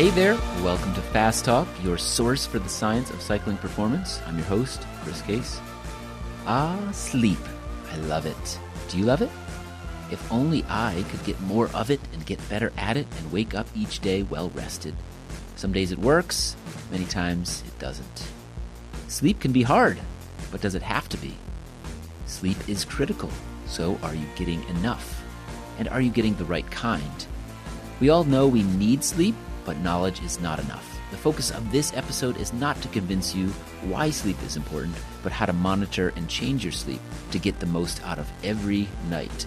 Hey there, welcome to Fast Talk, your source for the science of cycling performance. I'm your host, Chris Case. Sleep. I love it. Do you love it? If only I could get more of it and get better at it and wake up each day well rested. Some days it works, many times it doesn't. Sleep can be hard, but does it have to be? Sleep is critical, so are you getting enough? And are you getting the right kind? We all know we need sleep, but knowledge is not enough. The focus of this episode is not to convince you why sleep is important, but how to monitor and change your sleep to get the most out of every night.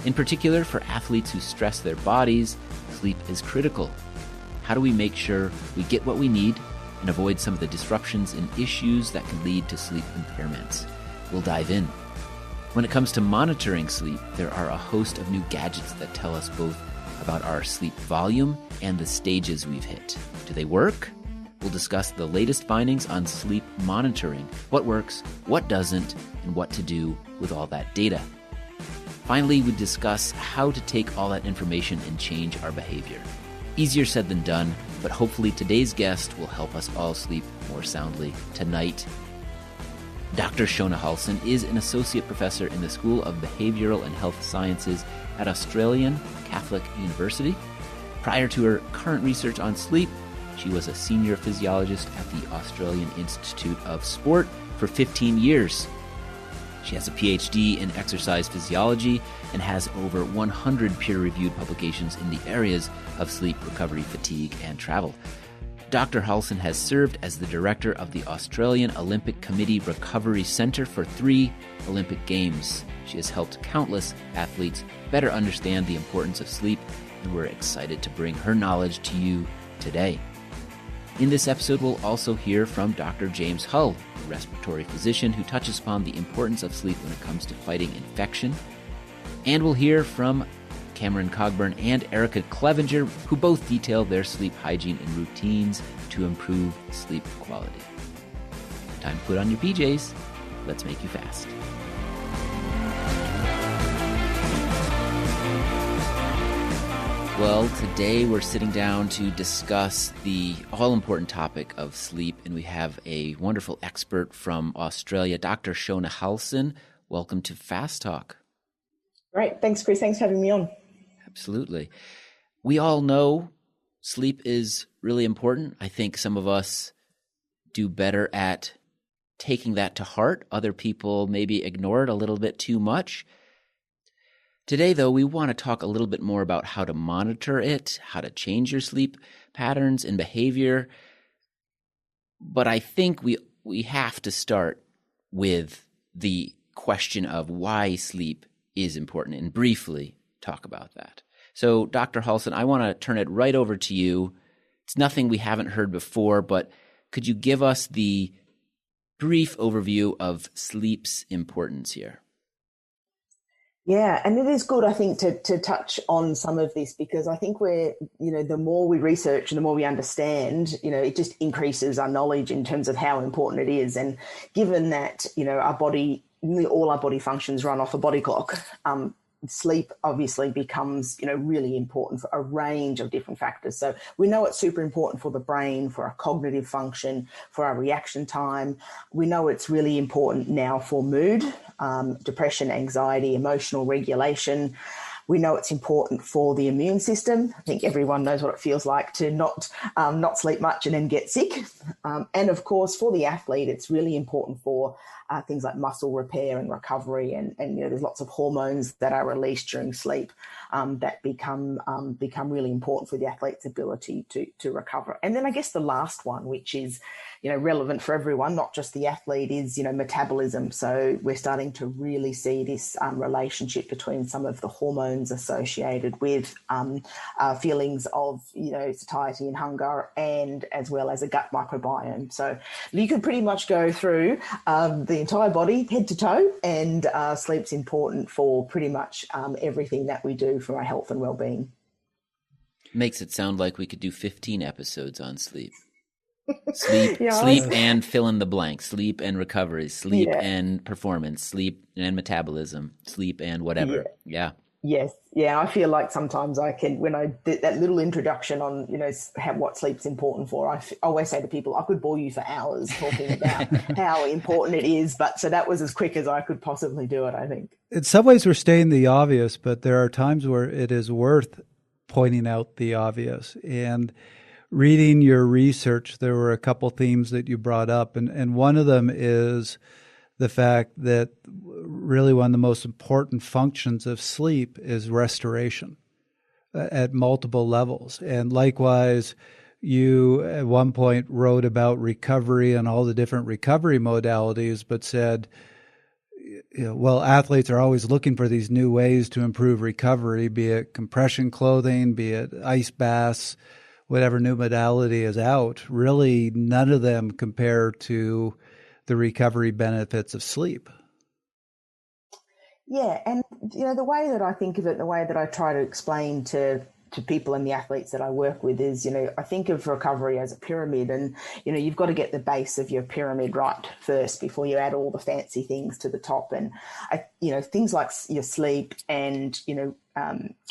In particular, for athletes who stress their bodies, sleep is critical. How do we make sure we get what we need and avoid some of the disruptions and issues that can lead to sleep impairments? We'll dive in. When it comes to monitoring sleep, there are a host of new gadgets that tell us both about our sleep volume and the stages we've hit. Do they work? We'll discuss the latest findings on sleep monitoring, what works, what doesn't, and what to do with all that data. Finally, we discuss how to take all that information and change our behavior. Easier said than done, but hopefully today's guest will help us all sleep more soundly tonight. Dr. Shona Halson is an associate professor in the School of Behavioral and Health Sciences at Australian Catholic University. Prior to her current research on sleep, she was a senior physiologist at the Australian Institute of Sport for 15 years. She has a PhD in exercise physiology and has over 100 peer-reviewed publications in the areas of sleep, recovery, fatigue, and travel. Dr. Halson has served as the director of the Australian Olympic Committee Recovery Centre for 3 Olympic Games. She has helped countless athletes better understand the importance of sleep, and we're excited to bring her knowledge to you today. In this episode, we'll also hear from Dr. James Hull, a respiratory physician who touches upon the importance of sleep when it comes to fighting infection. And we'll hear from Cameron Cogburn and Erica Clevenger, who both detail their sleep hygiene and routines to improve sleep quality. Time to put on your PJs. Let's make you fast. Well, today we're sitting down to discuss the all-important topic of sleep, and we have a wonderful expert from Australia, Dr. Shona Halson. Welcome to Fast Talk. Great. Thanks, Chris. Thanks for having me on. Absolutely. We all know sleep is really important. I think some of us do better at taking that to heart. Other people maybe ignore it a little bit too much. Today, though, we want to talk a little bit more about how to monitor it, how to change your sleep patterns and behavior. But I think we have to start with the question of why sleep is important and briefly talk about that. So, Dr. Halson, I want to turn it right over to you. It's nothing we haven't heard before, but could you give us the brief overview of sleep's importance here? Yeah, and it is good, I think, to touch on some of this, because I think the more we research and the more we understand, it just increases our knowledge in terms of how important it is. And given that, our body, nearly all our body functions run off a body clock, sleep obviously becomes, really important for a range of different factors. So we know it's super important for the brain, for our cognitive function, for our reaction time. We know it's really important now for mood, depression, anxiety, emotional regulation. We know it's important for the immune system. I think everyone knows what it feels like to not sleep much and then get sick. And of course, for the athlete, it's really important for things like muscle repair and recovery. And there's lots of hormones that are released during sleep that become really important for the athlete's ability to recover. And then I guess the last one, which is relevant for everyone, not just the athlete, is metabolism. So we're starting to really see this relationship between some of the hormones associated with feelings of satiety and hunger, and as well as a gut microbiome. So you could pretty much go through the entire body, head to toe, and sleep's important for pretty much everything that we do for our health and well-being. Makes it sound like we could do 15 episodes on sleep. Sleep and fill in the blank, sleep and recovery, sleep and performance, sleep and metabolism, sleep and whatever. Yeah. Yes, yeah. I feel like sometimes I can, when I did that little introduction on, what sleep's important for, always say to people, I could bore you for hours talking about how important it is. But so that was as quick as I could possibly do it, I think. In some ways, we're stating the obvious, but there are times where it is worth pointing out the obvious. And reading your research, there were a couple themes that you brought up, and one of them is the fact that really one of the most important functions of sleep is restoration at multiple levels. And likewise, you at one point wrote about recovery and all the different recovery modalities, but said, well, athletes are always looking for these new ways to improve recovery, be it compression clothing, be it ice baths, whatever new modality is out. Really, none of them compare to the recovery benefits of sleep. Yeah, and the way that I think of it, the way that I try to explain to people and the athletes that I work with is, I think of recovery as a pyramid, and you've got to get the base of your pyramid right first before you add all the fancy things to the top. And things like your sleep and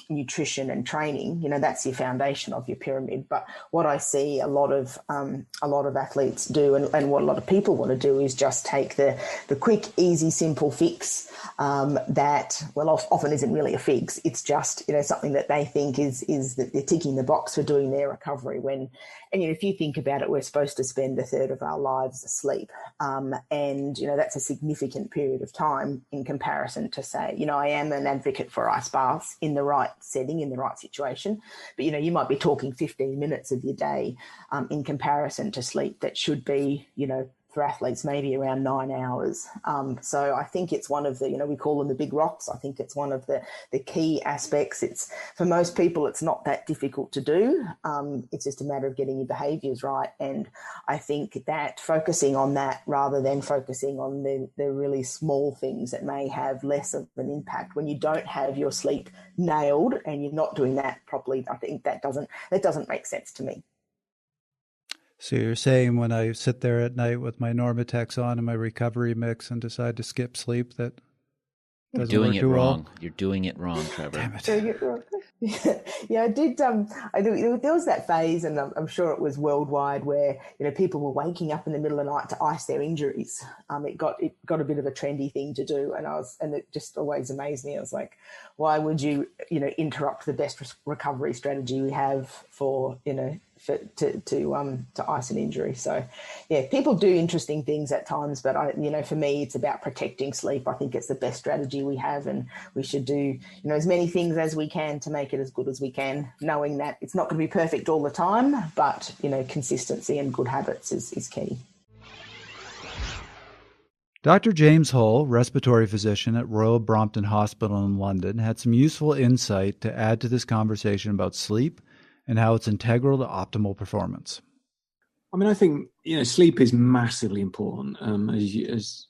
nutrition and training, that's your foundation of your pyramid. But what I see a lot of athletes do, and what a lot of people want to do, is just take the quick, easy, simple fix that, well, often isn't really a fix. It's just something that they think is that they're ticking the box for doing their recovery. And if you think about it, we're supposed to spend a third of our lives asleep, and that's a significant period of time in comparison to, say, I am an advocate for ice baths in the right setting, in the right situation, but you might be talking 15 minutes of your day in comparison to sleep that should be for athletes maybe around 9 hours. So I think it's one of the, we call them the big rocks. I think it's one of the key aspects. It's, for most people, it's not that difficult to do. It's just a matter of getting your behaviours right. And I think that focusing on that rather than focusing on the really small things that may have less of an impact when you don't have your sleep nailed and you're not doing that properly, I think that doesn't make sense to me. So you're saying when I sit there at night with my Normatex on and my recovery mix and decide to skip sleep, that doesn't You're doing work it too wrong. well? You're doing it wrong, Trevor. Damn it. Yeah, I did. There was that phase, and I'm sure it was worldwide, where people were waking up in the middle of the night to ice their injuries. It got a bit of a trendy thing to do, and it just always amazed me. I was like, why would you interrupt the best recovery strategy we have for to ice an injury? So yeah, people do interesting things at times, but for me, it's about protecting sleep. I think it's the best strategy we have, and we should do as many things as we can to make it as good as we can, knowing that it's not going to be perfect all the time, but consistency and good habits is key. Dr. James Hull, respiratory physician at Royal Brompton Hospital in London, had some useful insight to add to this conversation about sleep and how it's integral to optimal performance. I mean, I think sleep is massively important, as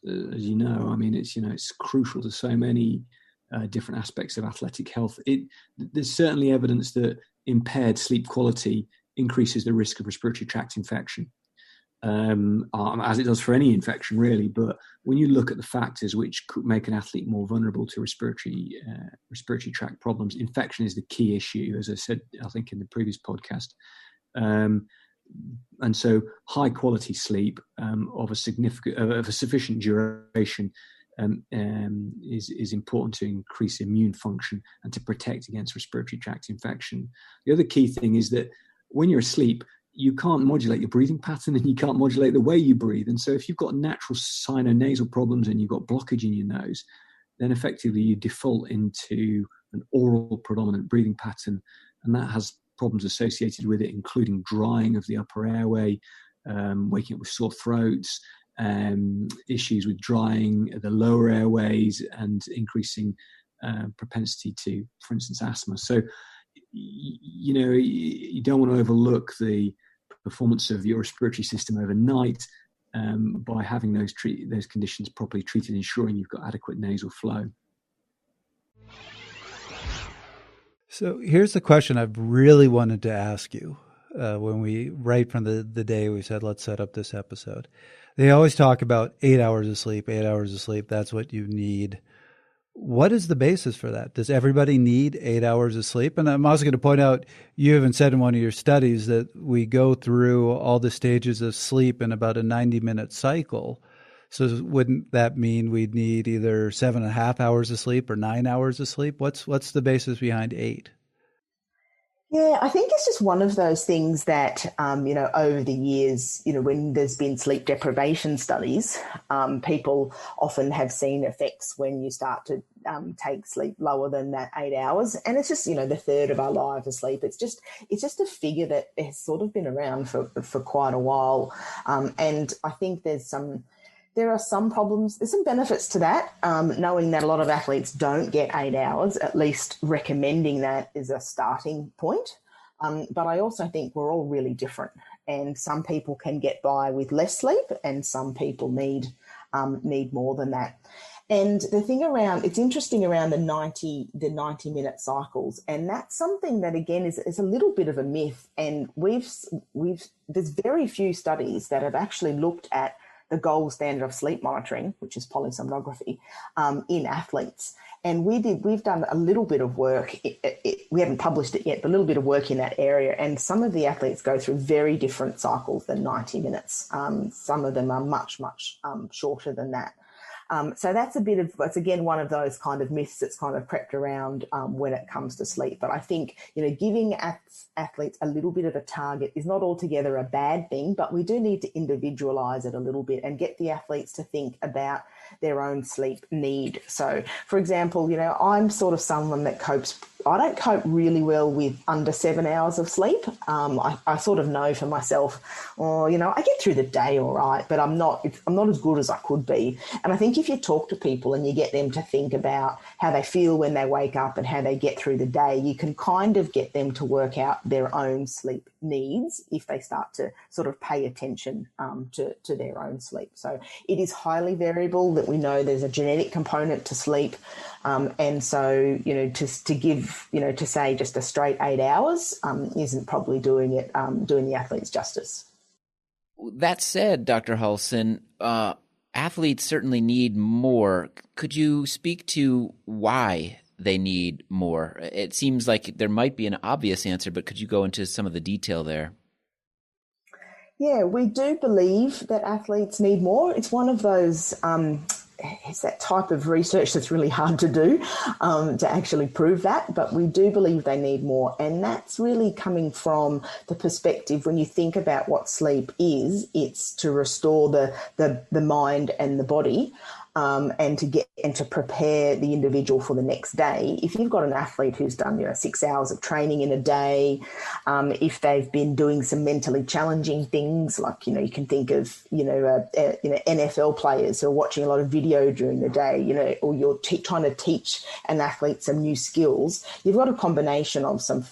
you know. I mean, it's crucial to so many different aspects of athletic health. There's certainly evidence that impaired sleep quality increases the risk of respiratory tract infection, as it does for any infection, really. But when you look at the factors which could make an athlete more vulnerable to respiratory tract problems, infection is the key issue, as I said, I think, in the previous podcast. And so high quality sleep of a sufficient duration is important to increase immune function and to protect against respiratory tract infection. The other key thing is that when you're asleep, you can't modulate your breathing pattern and you can't modulate the way you breathe. And so if you've got natural sinonasal problems and you've got blockage in your nose, then effectively you default into an oral predominant breathing pattern, and that has problems associated with it, including drying of the upper airway, waking up with sore throats, issues with drying the lower airways, and increasing propensity to, for instance, asthma. So, you don't want to overlook the performance of your respiratory system overnight by having those conditions properly treated, ensuring you've got adequate nasal flow. So here's the question I've really wanted to ask you when right from the day we said, let's set up this episode. They always talk about 8 hours of sleep, 8 hours of sleep. That's what you need. What is the basis for that? Does everybody need 8 hours of sleep? And I'm also going to point out, you even said in one of your studies that we go through all the stages of sleep in about a 90-minute cycle. So wouldn't that mean we'd need either 7.5 hours of sleep or 9 hours of sleep? What's the basis behind 8? Yeah, I think it's just one of those things that, over the years, when there's been sleep deprivation studies, people often have seen effects when you start to take sleep lower than that 8 hours. And it's just, the third of our lives of sleep. It's just a figure that has sort of been around for quite a while. And I think there are some problems. There's some benefits to that, knowing that a lot of athletes don't get 8 hours, at least recommending that is a starting point. But I also think we're all really different, and some people can get by with less sleep and some people need more than that. And the thing it's interesting around the 90-minute cycles, and that's something that again is a little bit of a myth. And there's very few studies that have actually looked at the gold standard of sleep monitoring, which is polysomnography, in athletes. And we've done a little bit of work. We haven't published it yet, but a little bit of work in that area. And some of the athletes go through very different cycles than 90 minutes. Some of them are much, much shorter than that. So it's again one of those kind of myths that's kind of crept around when it comes to sleep. But I think, giving athletes a little bit of a target is not altogether a bad thing, but we do need to individualize it a little bit and get the athletes to think about their own sleep need. So, for example, I'm sort of someone that I don't cope really well with under 7 hours of sleep. I sort of know for myself, I get through the day all right, but I'm not as good as I could be. And I think if you talk to people and you get them to think about how they feel when they wake up and how they get through the day, you can kind of get them to work out their own sleep needs if they start to sort of pay attention to their own sleep. So it is highly variable. That we know there's a genetic component to sleep. And so, to say just a straight 8 hours isn't probably doing the athletes justice. That said, Dr. Halson, athletes certainly need more. Could you speak to why they need more? It seems like there might be an obvious answer, but could you go into some of the detail there? Yeah, we do believe that athletes need more. It's one of those, it's that type of research that's really hard to do to actually prove that, but we do believe they need more. And that's really coming from the perspective, when you think about what sleep is, it's to restore the mind and the body. And to prepare the individual for the next day. If you've got an athlete who's done 6 hours of training in a day, if they've been doing some mentally challenging things, like you can think of NFL players who are watching a lot of video during the day, or you're trying to teach an athlete some new skills. You've got a combination of some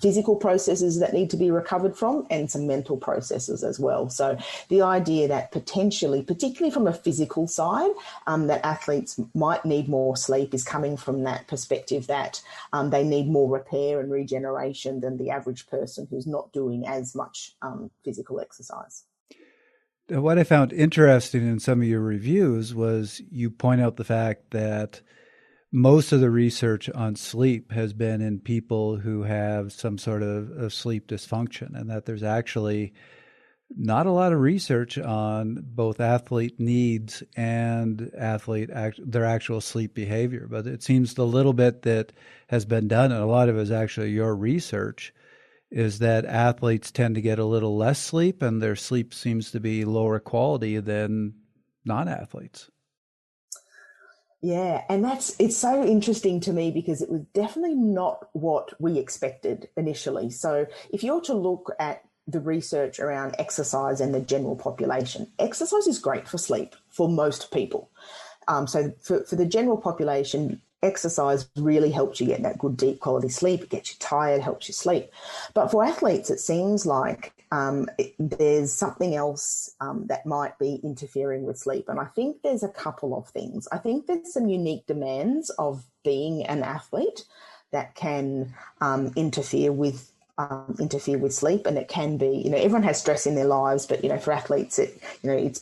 physical processes that need to be recovered from and some mental processes as well. So the idea that potentially, particularly from a physical side, that athletes might need more sleep is coming from that perspective that they need more repair and regeneration than the average person who's not doing as much physical exercise. What I found interesting in some of your reviews was you point out the fact that most of the research on sleep has been in people who have some sort of sleep dysfunction, and that there's actually not a lot of research on both athlete needs and their actual sleep behavior. But it seems the little bit that has been done, and a lot of it is actually your research, is that athletes tend to get a little less sleep and their sleep seems to be lower quality than non-athletes. Yeah, and it's so interesting to me because it was definitely not what we expected initially. So if you're to look at the research around exercise and the general population, exercise is great for sleep for most people. So for the general population, exercise really helps you get that good deep quality sleep. It gets you tired, helps you sleep. But for athletes, it seems like there's something else that might be interfering with sleep. And I think there's a couple of things. I think there's some unique demands of being an athlete that can interfere with interfere with sleep. And it can be, everyone has stress in their lives, but, for athletes, it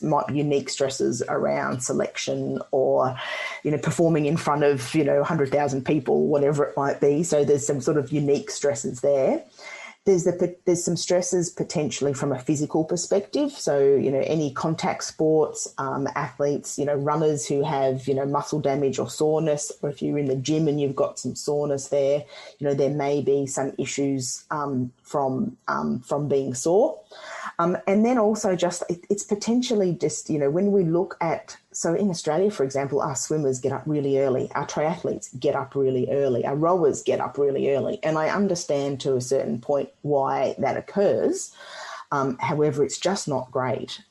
might be unique stresses around selection or, performing in front of, 100,000 people, whatever it might be. So there's some sort of unique stresses there. There's some stresses potentially from a physical perspective. So, any contact sports, athletes, runners who have, muscle damage or soreness, or if you're in the gym and you've got some soreness there, there may be some issues from being sore. And then also just, it's potentially just, when we look at, so in Australia, for example, our swimmers get up really early, our triathletes get up really early, our rowers get up really early. And I understand to a certain point why that occurs. However, it's just not great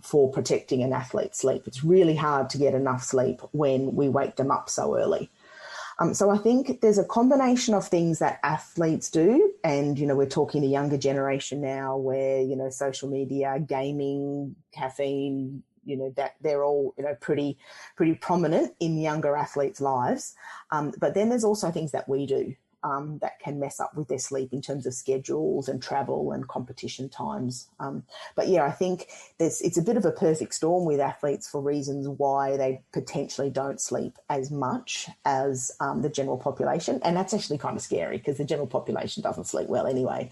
for protecting an athlete's sleep. It's really hard to get enough sleep when we wake them up so early. So I think there's a combination of things that athletes do. And, we're talking a younger generation now where, social media, gaming, caffeine, that they're all, pretty prominent in younger athletes' lives. But then there's also things that we do that can mess up with their sleep in terms of schedules and travel and competition times. But yeah, I think it's a bit of a perfect storm with athletes for reasons why they potentially don't sleep as much as the general population. And that's actually kind of scary because the general population doesn't sleep well anyway.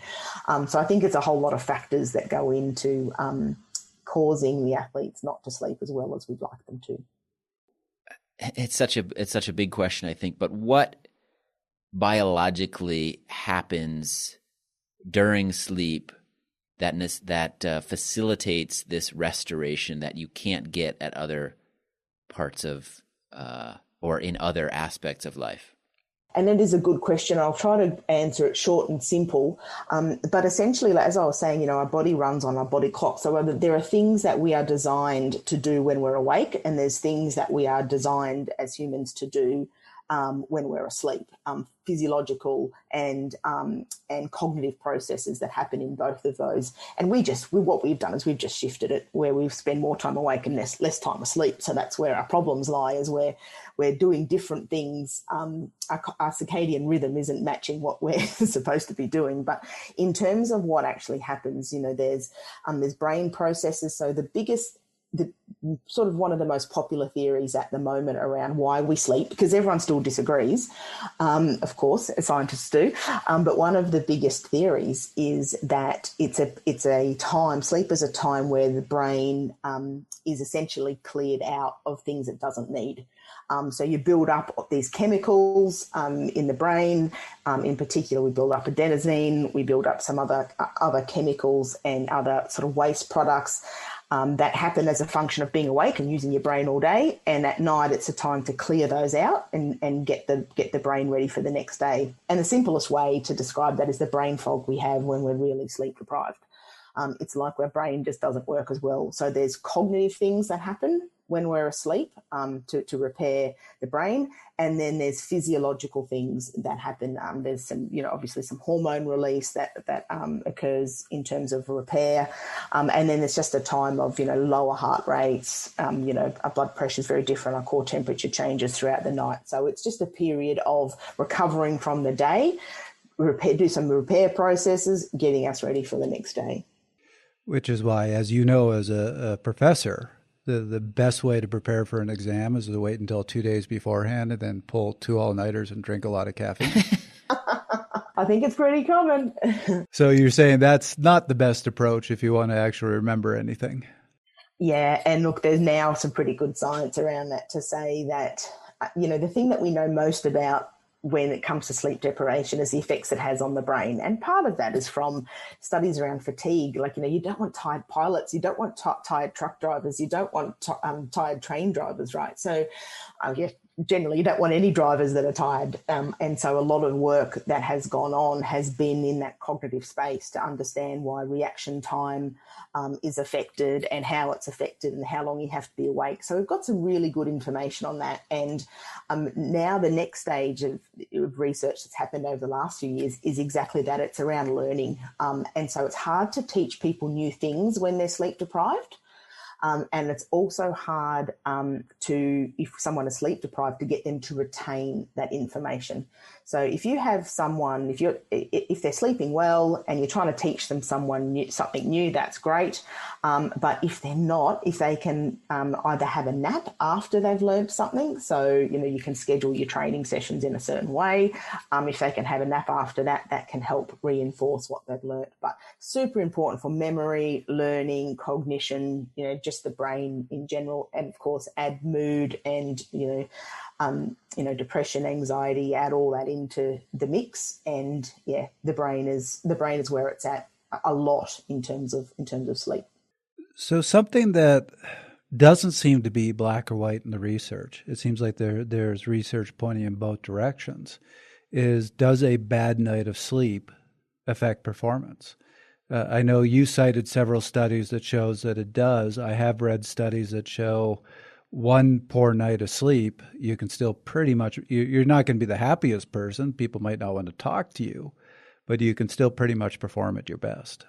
So I think it's a whole lot of factors that go into causing the athletes not to sleep as well as we'd like them to. It's such a big question, I think. But what biologically happens during sleep that facilitates this restoration that you can't get at other parts of or in other aspects of life? And it is a good question. I'll try to answer it short and simple. But essentially, as I was saying, our body runs on our body clock. So there are things that we are designed to do when we're awake, and there's things that we are designed as humans to do when we're asleep, physiological and cognitive processes that happen in both of those. And what we've done is we've just shifted it where we spend more time awake and less time asleep. So that's where our problems lie, is where we're doing different things. Our circadian rhythm isn't matching what we're supposed to be doing. But in terms of what actually happens, there's brain processes. So the sort of one of the most popular theories at the moment around why we sleep, because everyone still disagrees, of course, as scientists do. But one of the biggest theories is that it's a time, sleep is a time where the brain is essentially cleared out of things it doesn't need. So you build up these chemicals in the brain. In particular, we build up adenosine, we build up some other chemicals and other sort of waste products that happen as a function of being awake and using your brain all day. And at night, it's a time to clear those out and get the brain ready for the next day. And the simplest way to describe that is the brain fog we have when we're really sleep deprived. It's like our brain just doesn't work as well. So there's cognitive things that happen when we're asleep to repair the brain. And then there's physiological things that happen. There's some, obviously some hormone release that occurs in terms of repair. And then there's just a time of, lower heart rates. Our blood pressure is very different. Our core temperature changes throughout the night. So it's just a period of recovering from the day, do some repair processes, getting us ready for the next day. Which is why, as you know, as a professor, the best way to prepare for an exam is to wait until 2 days beforehand and then pull 2 all-nighters and drink a lot of caffeine. I think it's pretty common. So you're saying that's not the best approach if you want to actually remember anything. Yeah, and look, there's now some pretty good science around that to say that, the thing that we know most about when it comes to sleep deprivation is the effects it has on the brain. And part of that is from studies around fatigue. Like, you don't want tired pilots, you don't want tired truck drivers, you don't want tired train drivers, right? So generally you don't want any drivers that are tired. And so a lot of work that has gone on has been in that cognitive space to understand why reaction time is affected and how it's affected and how long you have to be awake. So we've got some really good information on that. And now the next stage of research that's happened over the last few years is exactly that. It's around learning. And so it's hard to teach people new things when they're sleep deprived. And it's also hard if someone is sleep deprived, to get them to retain that information. So if you have someone, if they're sleeping well and you're trying to teach them something new, that's great. But if they're not, if they can either have a nap after they've learned something, so you can schedule your training sessions in a certain way. If they can have a nap after that, that can help reinforce what they've learned. But super important for memory, learning, cognition, just the brain in general, and of course add mood and depression, anxiety, add all that into the mix, and the brain is where it's at a lot in terms of sleep. So something that doesn't seem to be black or white in the research, it seems like there's research pointing in both directions, is does a bad night of sleep affect performance? I know you cited several studies that shows that it does. I have read studies that show one poor night of sleep, you can still pretty much, you're not going to be the happiest person. People might not want to talk to you, but you can still pretty much perform at your best.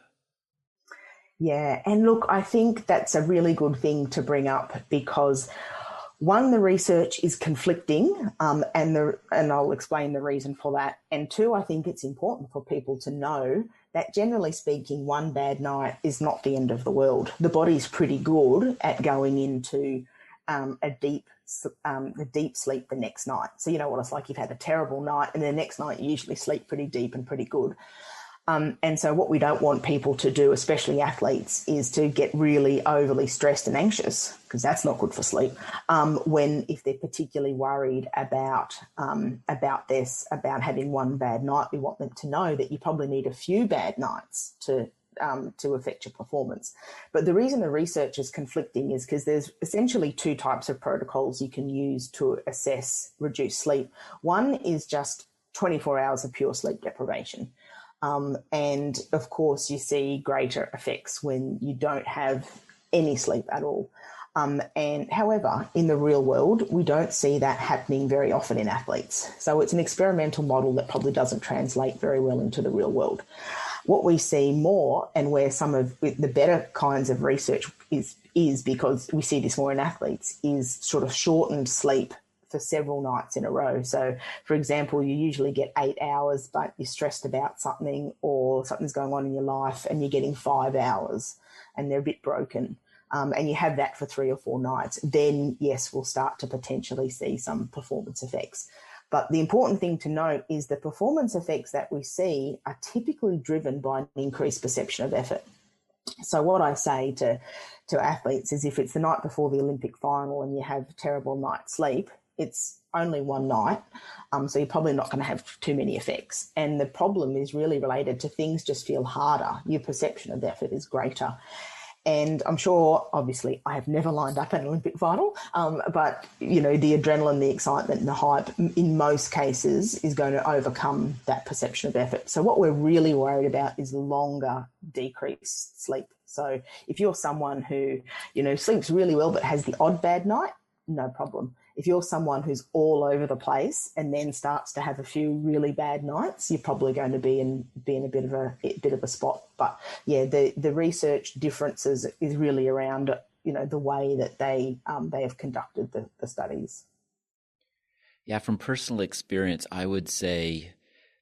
Yeah, and look, I think that's a really good thing to bring up because, one, the research is conflicting, and I'll explain the reason for that. And two, I think it's important for people to know that generally speaking, one bad night is not the end of the world. The body's pretty good at going into a deep sleep the next night. So you know what it's like. You've had a terrible night, and the next night you usually sleep pretty deep and pretty good. And so what we don't want people to do, especially athletes, is to get really overly stressed and anxious, because that's not good for sleep. If they're particularly worried about having one bad night, we want them to know that you probably need a few bad nights to affect your performance. But the reason the research is conflicting is because there's essentially two types of protocols you can use to assess reduced sleep. One is just 24 hours of pure sleep deprivation. And of course, you see greater effects when you don't have any sleep at all. And however, in the real world, we don't see that happening very often in athletes. So it's an experimental model that probably doesn't translate very well into the real world. What we see more, and where some of the better kinds of research is because we see this more in athletes, is sort of shortened sleep for several nights in a row. So, for example, you usually get 8 hours, but you're stressed about something or something's going on in your life and you're getting 5 hours and they're a bit broken. And you have that for 3 or 4 nights. Then, yes, we'll start to potentially see some performance effects. But the important thing to note is the performance effects that we see are typically driven by an increased perception of effort. So what I say to athletes is, if it's the night before the Olympic final and you have a terrible night's sleep, it's only one night, so you're probably not going to have too many effects. And the problem is really related to things just feel harder. Your perception of effort is greater. And I'm sure, obviously, I have never lined up an Olympic final, but, the adrenaline, the excitement and the hype in most cases is going to overcome that perception of effort. So what we're really worried about is longer decreased sleep. So if you're someone who, sleeps really well but has the odd bad night, no problem. If you're someone who's all over the place and then starts to have a few really bad nights, you're probably going to be in a bit of a spot. But yeah, the research differences is really around the way that they have conducted the studies. Yeah, from personal experience, I would say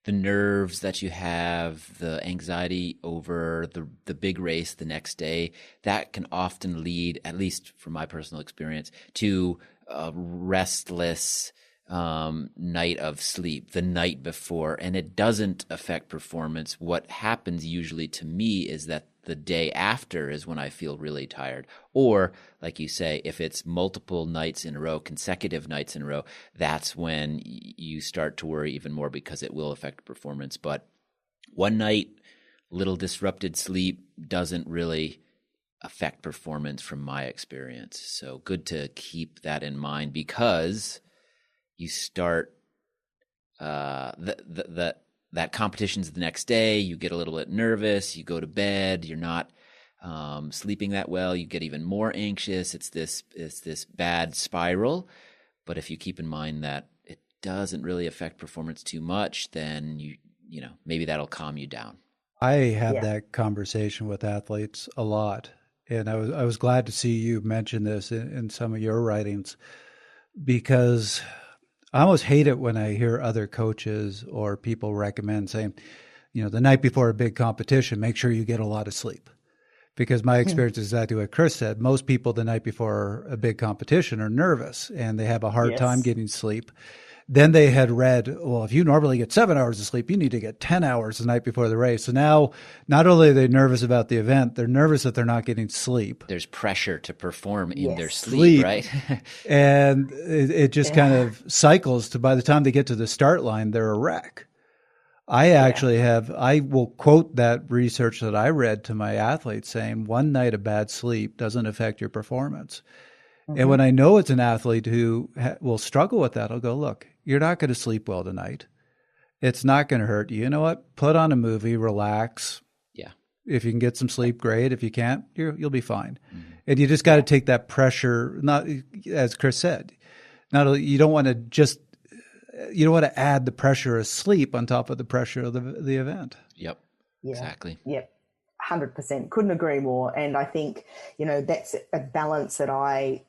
the nerves that you have, the anxiety over the big race the next day, that can often lead, at least from my personal experience, to a restless night of sleep the night before, and it doesn't affect performance. What happens usually to me is that the day after is when I feel really tired. Or, like you say, if it's multiple nights in a row, consecutive nights in a row, that's when you start to worry even more, because it will affect performance. But one night, little disrupted sleep doesn't really affect performance from my experience. So good to keep that in mind, because you start that competition's the next day, you get a little bit nervous, you go to bed, you're not sleeping that well, you get even more anxious. It's this bad spiral. But if you keep in mind that it doesn't really affect performance too much, then you know maybe that'll calm you down. I have that conversation with athletes a lot. And I was glad to see you mention this in some of your writings, because I almost hate it when I hear other coaches or people recommend saying, the night before a big competition, make sure you get a lot of sleep. Because my experience is exactly what Chris said. Most people the night before a big competition are nervous and they have a hard time getting sleep. Then they had read, well, if you normally get 7 hours of sleep, you need to get 10 hours the night before the race. So now not only are they nervous about the event, they're nervous that they're not getting sleep. There's pressure to perform in their sleep, right? And it just kind of cycles to by the time they get to the start line, they're a wreck. I will quote that research that I read to my athletes saying 1 night of bad sleep doesn't affect your performance. Mm-hmm. And when I know it's an athlete who will struggle with that, I'll go, look, you're not going to sleep well tonight. It's not going to hurt you. You know what? Put on a movie, relax. Yeah. If you can get some sleep, great. If you can't, you'll be fine. Mm-hmm. And you just got to take that pressure, not, as Chris said, you don't want to add the pressure of sleep on top of the pressure of the event. Yep. Yeah. Exactly. Yep. 100%. Couldn't agree more. And I think, that's a balance that I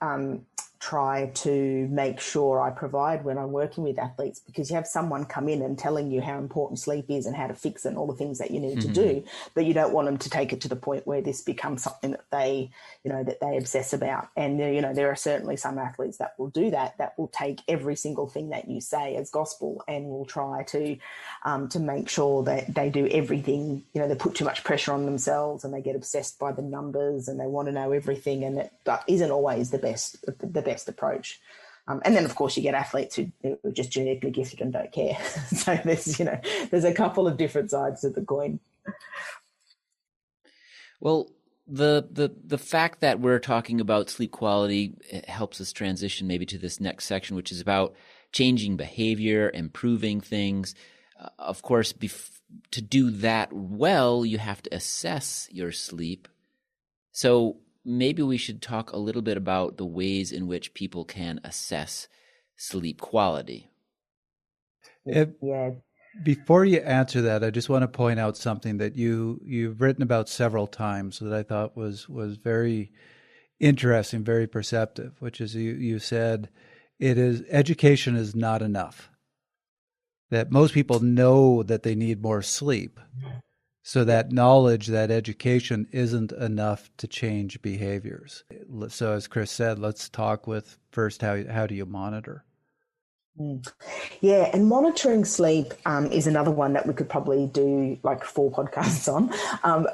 try to make sure I provide when I'm working with athletes, because you have someone come in and telling you how important sleep is and how to fix it and all the things that you need to do, but you don't want them to take it to the point where this becomes something that they obsess about. And, there are certainly some athletes that will do that will take every single thing that you say as gospel and will try to make sure that they do everything. They put too much pressure on themselves and they get obsessed by the numbers and they want to know everything, and that isn't always the best approach. And then, of course, you get athletes who are just genetically gifted and don't care. So there's a couple of different sides to the coin. Well, the fact that we're talking about sleep quality helps us transition maybe to this next section, which is about changing behavior, improving things. Of course, to do that well, you have to assess your sleep. So maybe we should talk a little bit about the ways in which people can assess sleep quality. Before you answer that, I just want to point out something that you've written about several times that I thought was very interesting, very perceptive, which is you said education is not enough. That most people know that they need more sleep. So that knowledge, that education isn't enough to change behaviors. So as Chris said, let's talk with first how do you monitor? Yeah, and monitoring sleep is another one that we could probably do like 4 podcasts on.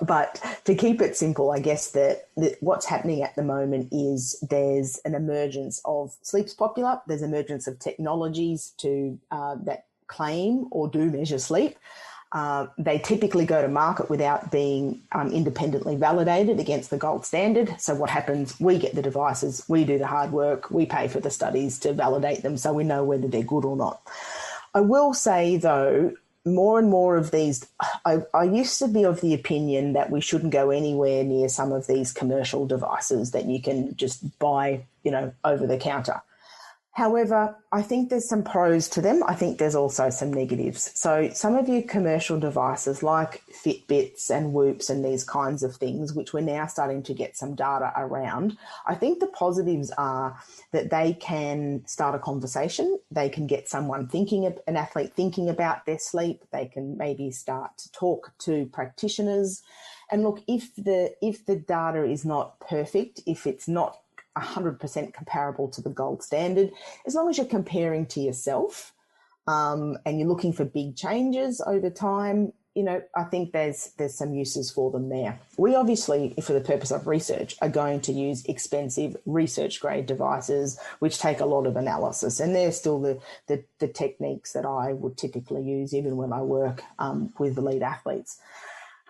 But to keep it simple, I guess that what's happening at the moment is there's an emergence of sleep's popular. There's emergence of technologies that claim or do measure sleep. They typically go to market without being independently validated against the gold standard. So what happens, we get the devices, we do the hard work, we pay for the studies to validate them so we know whether they're good or not. I will say, though, more and more of these, I used to be of the opinion that we shouldn't go anywhere near some of these commercial devices that you can just buy, over the counter. However, I think there's some pros to them. I think there's also some negatives. So some of your commercial devices like Fitbits and Whoops and these kinds of things, which we're now starting to get some data around, I think the positives are that they can start a conversation. They can get an athlete thinking about their sleep. They can maybe start to talk to practitioners. And look, if the data is not perfect, if it's not 100% comparable to the gold standard, as long as you're comparing to yourself and you're looking for big changes over time, I think there's some uses for them there. We obviously, for the purpose of research, are going to use expensive research-grade devices which take a lot of analysis, and they're still the techniques that I would typically use even when I work with elite athletes.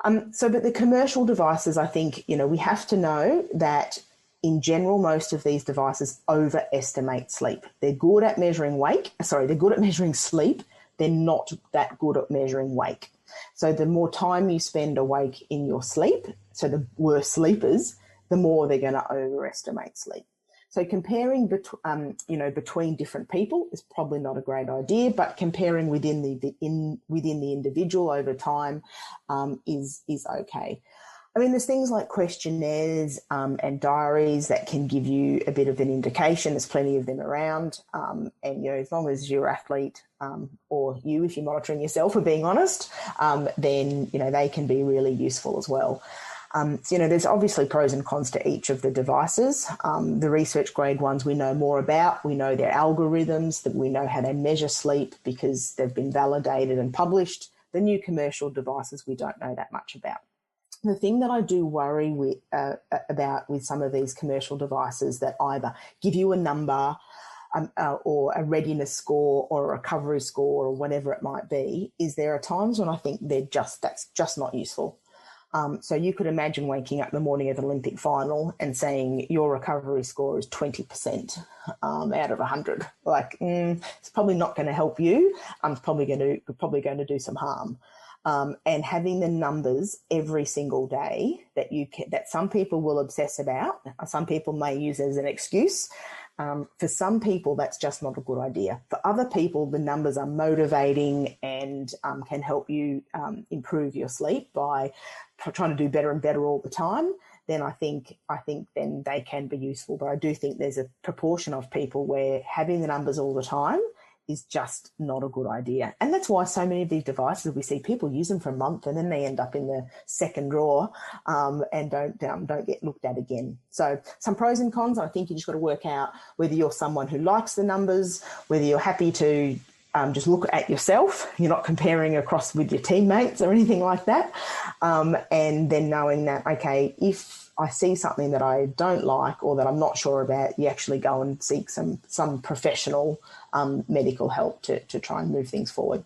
But the commercial devices, I think, we have to know that in general, most of these devices overestimate sleep. They're good at measuring they're good at measuring sleep. They're not that good at measuring wake. So the more time you spend awake in your sleep, so the worse sleepers, the more they're going to overestimate sleep. So comparing between different people is probably not a great idea, but comparing within the individual over time is okay. I mean, there's things like questionnaires and diaries that can give you a bit of an indication. There's plenty of them around. And, as long as your athlete or you, if you're monitoring yourself, are being honest, then, they can be really useful as well. There's obviously pros and cons to each of the devices. The research grade ones we know more about. We know their algorithms, that we know how they measure sleep because they've been validated and published. The new commercial devices we don't know that much about. The thing that I do worry about with some of these commercial devices that either give you a number or a readiness score or a recovery score or whatever it might be, is there are times when I think that's just not useful. So you could imagine waking up the morning of an Olympic final and saying your recovery score is 20% out of 100. It's probably not going to help you. It's probably going to do some harm. And having the numbers every single day that some people will obsess about, some people may use as an excuse. For some people, that's just not a good idea. For other people, the numbers are motivating and can help you improve your sleep by trying to do better and better all the time. Then I think then they can be useful. But I do think there's a proportion of people where having the numbers all the time is just not a good idea. And that's why so many of these devices, we see people use them for a month and then they end up in the second drawer and don't get looked at again. So some pros and cons. I think you just got to work out whether you're someone who likes the numbers, whether you're happy to just look at yourself. You're not comparing across with your teammates or anything like that. And then knowing that, okay, if I see something that I don't like or that I'm not sure about, you actually go and seek some professional medical help to try and move things forward.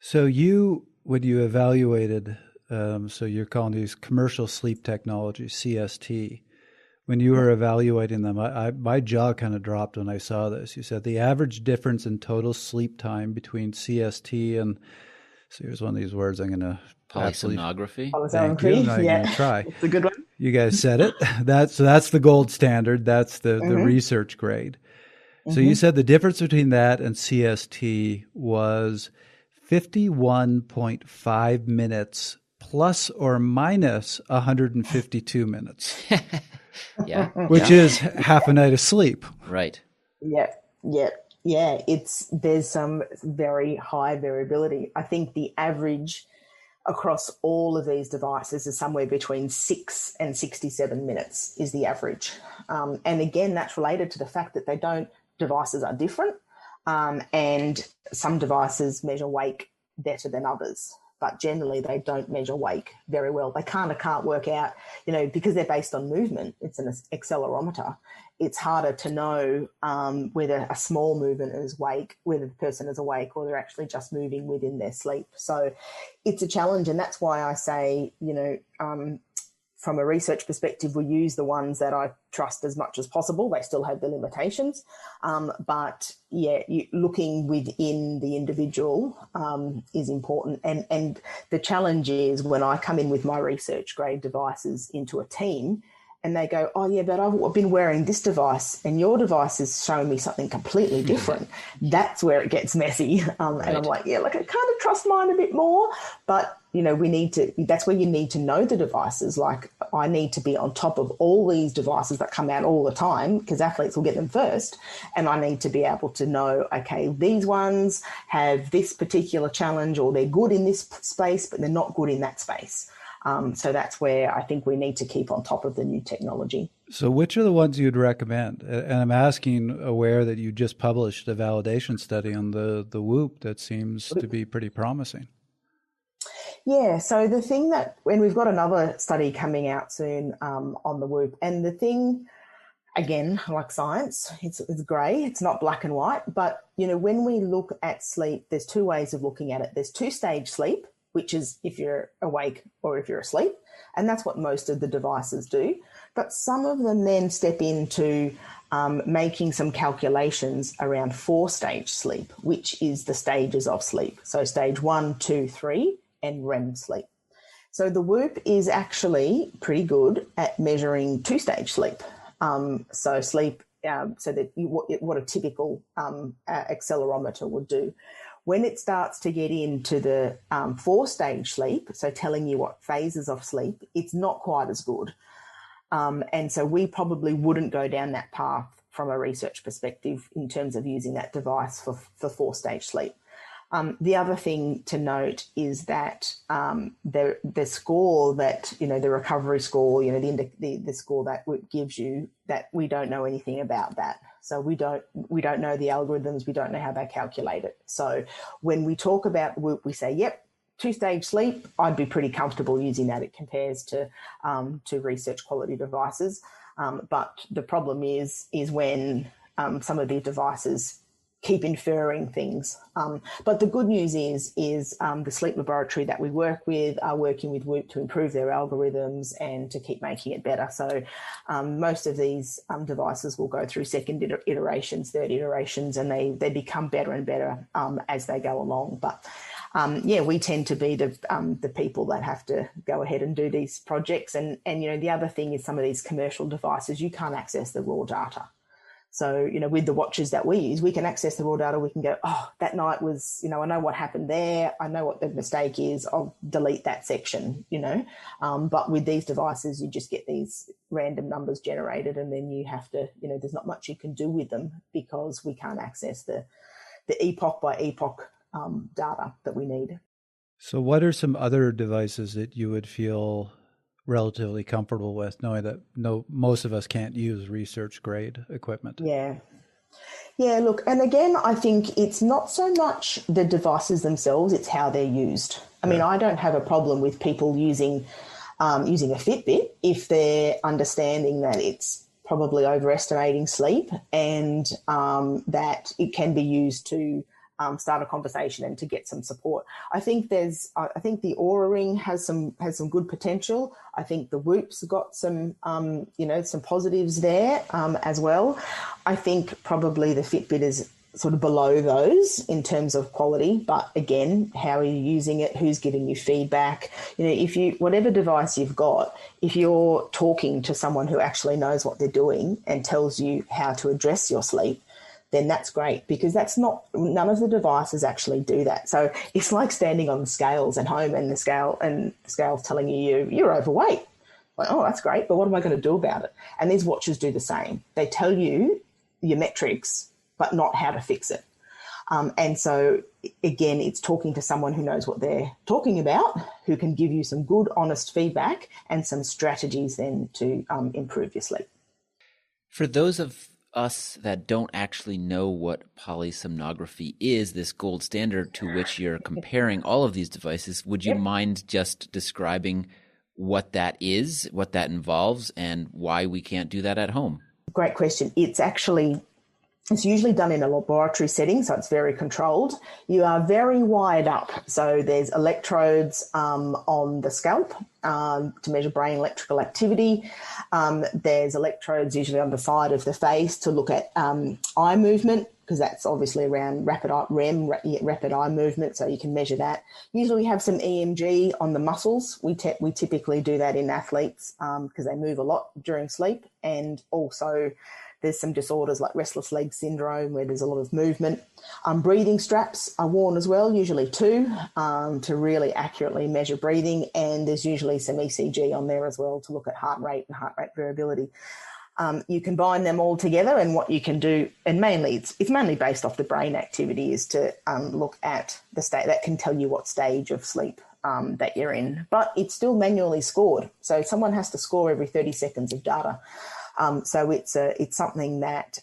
So when you evaluated, so you're calling these commercial sleep technologies, CST, when you were evaluating them, my jaw kind of dropped when I saw this. You said the average difference in total sleep time between CST and, so here's one of these words I'm going to polysomnography. Thank you. I'm not Yeah. going to try. It's a good one. You guys said it. That's the gold standard. That's the research grade. So you said the difference between that and CST was 51.5 minutes plus or minus 152 minutes. Yeah. Which is half a night of sleep. Right. Yeah. There's some very high variability. I think the average across all of these devices is somewhere between 6 and 67 minutes is the average. And again, that's related to the fact that devices are different. And some devices measure wake better than others, but generally they don't measure wake very well. They can't work out, because they're based on movement. It's an accelerometer. It's harder to know whether a small movement is wake, whether the person is awake or they're actually just moving within their sleep. So it's a challenge. And that's why I say, from a research perspective, we use the ones that I trust as much as possible. They still have the limitations. But looking within the individual is important. And the challenge is when I come in with my research grade devices into a team and they go, oh yeah, but I've been wearing this device and your device is showing me something completely different. That's where it gets messy. Right. And I'm like, I kind of trust mine a bit more, but that's where you need to know the devices. Like I need to be on top of all these devices that come out all the time because athletes will get them first. And I need to be able to know, okay, these ones have this particular challenge or they're good in this space, but they're not good in that space. So that's where I think we need to keep on top of the new technology. So which are the ones you'd recommend? And I'm asking, aware that you just published a validation study on the Whoop that seems to be pretty promising. Yeah, so the thing when we've got another study coming out soon on the Whoop, and the thing, again, like science, it's grey, it's not black and white, but, when we look at sleep, there's two ways of looking at it. There's two-stage sleep, which is if you're awake or if you're asleep, and that's what most of the devices do. But some of them then step into making some calculations around 4-stage sleep, which is the stages of sleep. So stage 1, 2, 3, and REM sleep. So the Whoop is actually pretty good at measuring 2-stage sleep. So sleep, so that what a typical accelerometer would do. When it starts to get into the 4-stage sleep, so telling you what phases of sleep, it's not quite as good. And so we probably wouldn't go down that path from a research perspective in terms of using that device for 4-stage sleep. The other thing to note is that the score that, the recovery score, the score that gives you, that we don't know anything about that. So we don't know the algorithms. We don't know how they calculate it. So when we talk about, we say, yep, 2-stage sleep, I'd be pretty comfortable using that. It compares to research quality devices. But the problem is when some of these devices keep inferring things. But the good news is the sleep laboratory that we work with are working with Whoop to improve their algorithms and to keep making it better. So most of these devices will go through second iterations, third iterations, and they become better and better as they go along. But we tend to be the people that have to go ahead and do these projects. And the other thing is some of these commercial devices, you can't access the raw data. So, with the watches that we use, we can access the raw data. We can go, oh, that night was, I know what happened there. I know what the mistake is. I'll delete that section, But with these devices, you just get these random numbers generated, and then you have to, there's not much you can do with them because we can't access the epoch by epoch data that we need. So what are some other devices that you would feel relatively comfortable with, knowing that most of us can't use research grade equipment? Yeah, look, and again, I think it's not so much the devices themselves, it's how they're used. I mean, I don't have a problem with people using a Fitbit if they're understanding that it's probably overestimating sleep and that it can be used to start a conversation and to get some support. I think the Oura Ring has some good potential. I think the Whoop's got some some positives there as well. I think probably the Fitbit is sort of below those in terms of quality, but again, how are you using it? Who's giving you feedback? Whatever device you've got, if you're talking to someone who actually knows what they're doing and tells you how to address your sleep, then that's great, because none of the devices actually do that. So it's like standing on the scales at home and the scale's telling you're overweight. Like, oh, that's great, but what am I going to do about it? And these watches do the same. They tell you your metrics, but not how to fix it. And so again, it's talking to someone who knows what they're talking about, who can give you some good, honest feedback and some strategies then to improve your sleep. For those of us that don't actually know what polysomnography is, this gold standard to which you're comparing all of these devices, would you mind just describing what that is, what that involves, and why we can't do that at home? Great question. It's usually done in a laboratory setting, so it's very controlled. You are very wired up. So there's electrodes on the scalp to measure brain electrical activity. There's electrodes usually on the side of the face to look at eye movement, because that's obviously around rapid eye movement, so you can measure that. Usually we have some EMG on the muscles. We typically do that in athletes because they move a lot during sleep, and also there's some disorders like restless leg syndrome where there's a lot of movement. Breathing straps are worn as well, usually 2, to really accurately measure breathing. And there's usually some ECG on there as well to look at heart rate and heart rate variability. You combine them all together, and what you can do, and mainly it's mainly based off the brain activity, is to look at the state that can tell you what stage of sleep that you're in. But it's still manually scored. So someone has to score every 30 seconds of data. So it's something that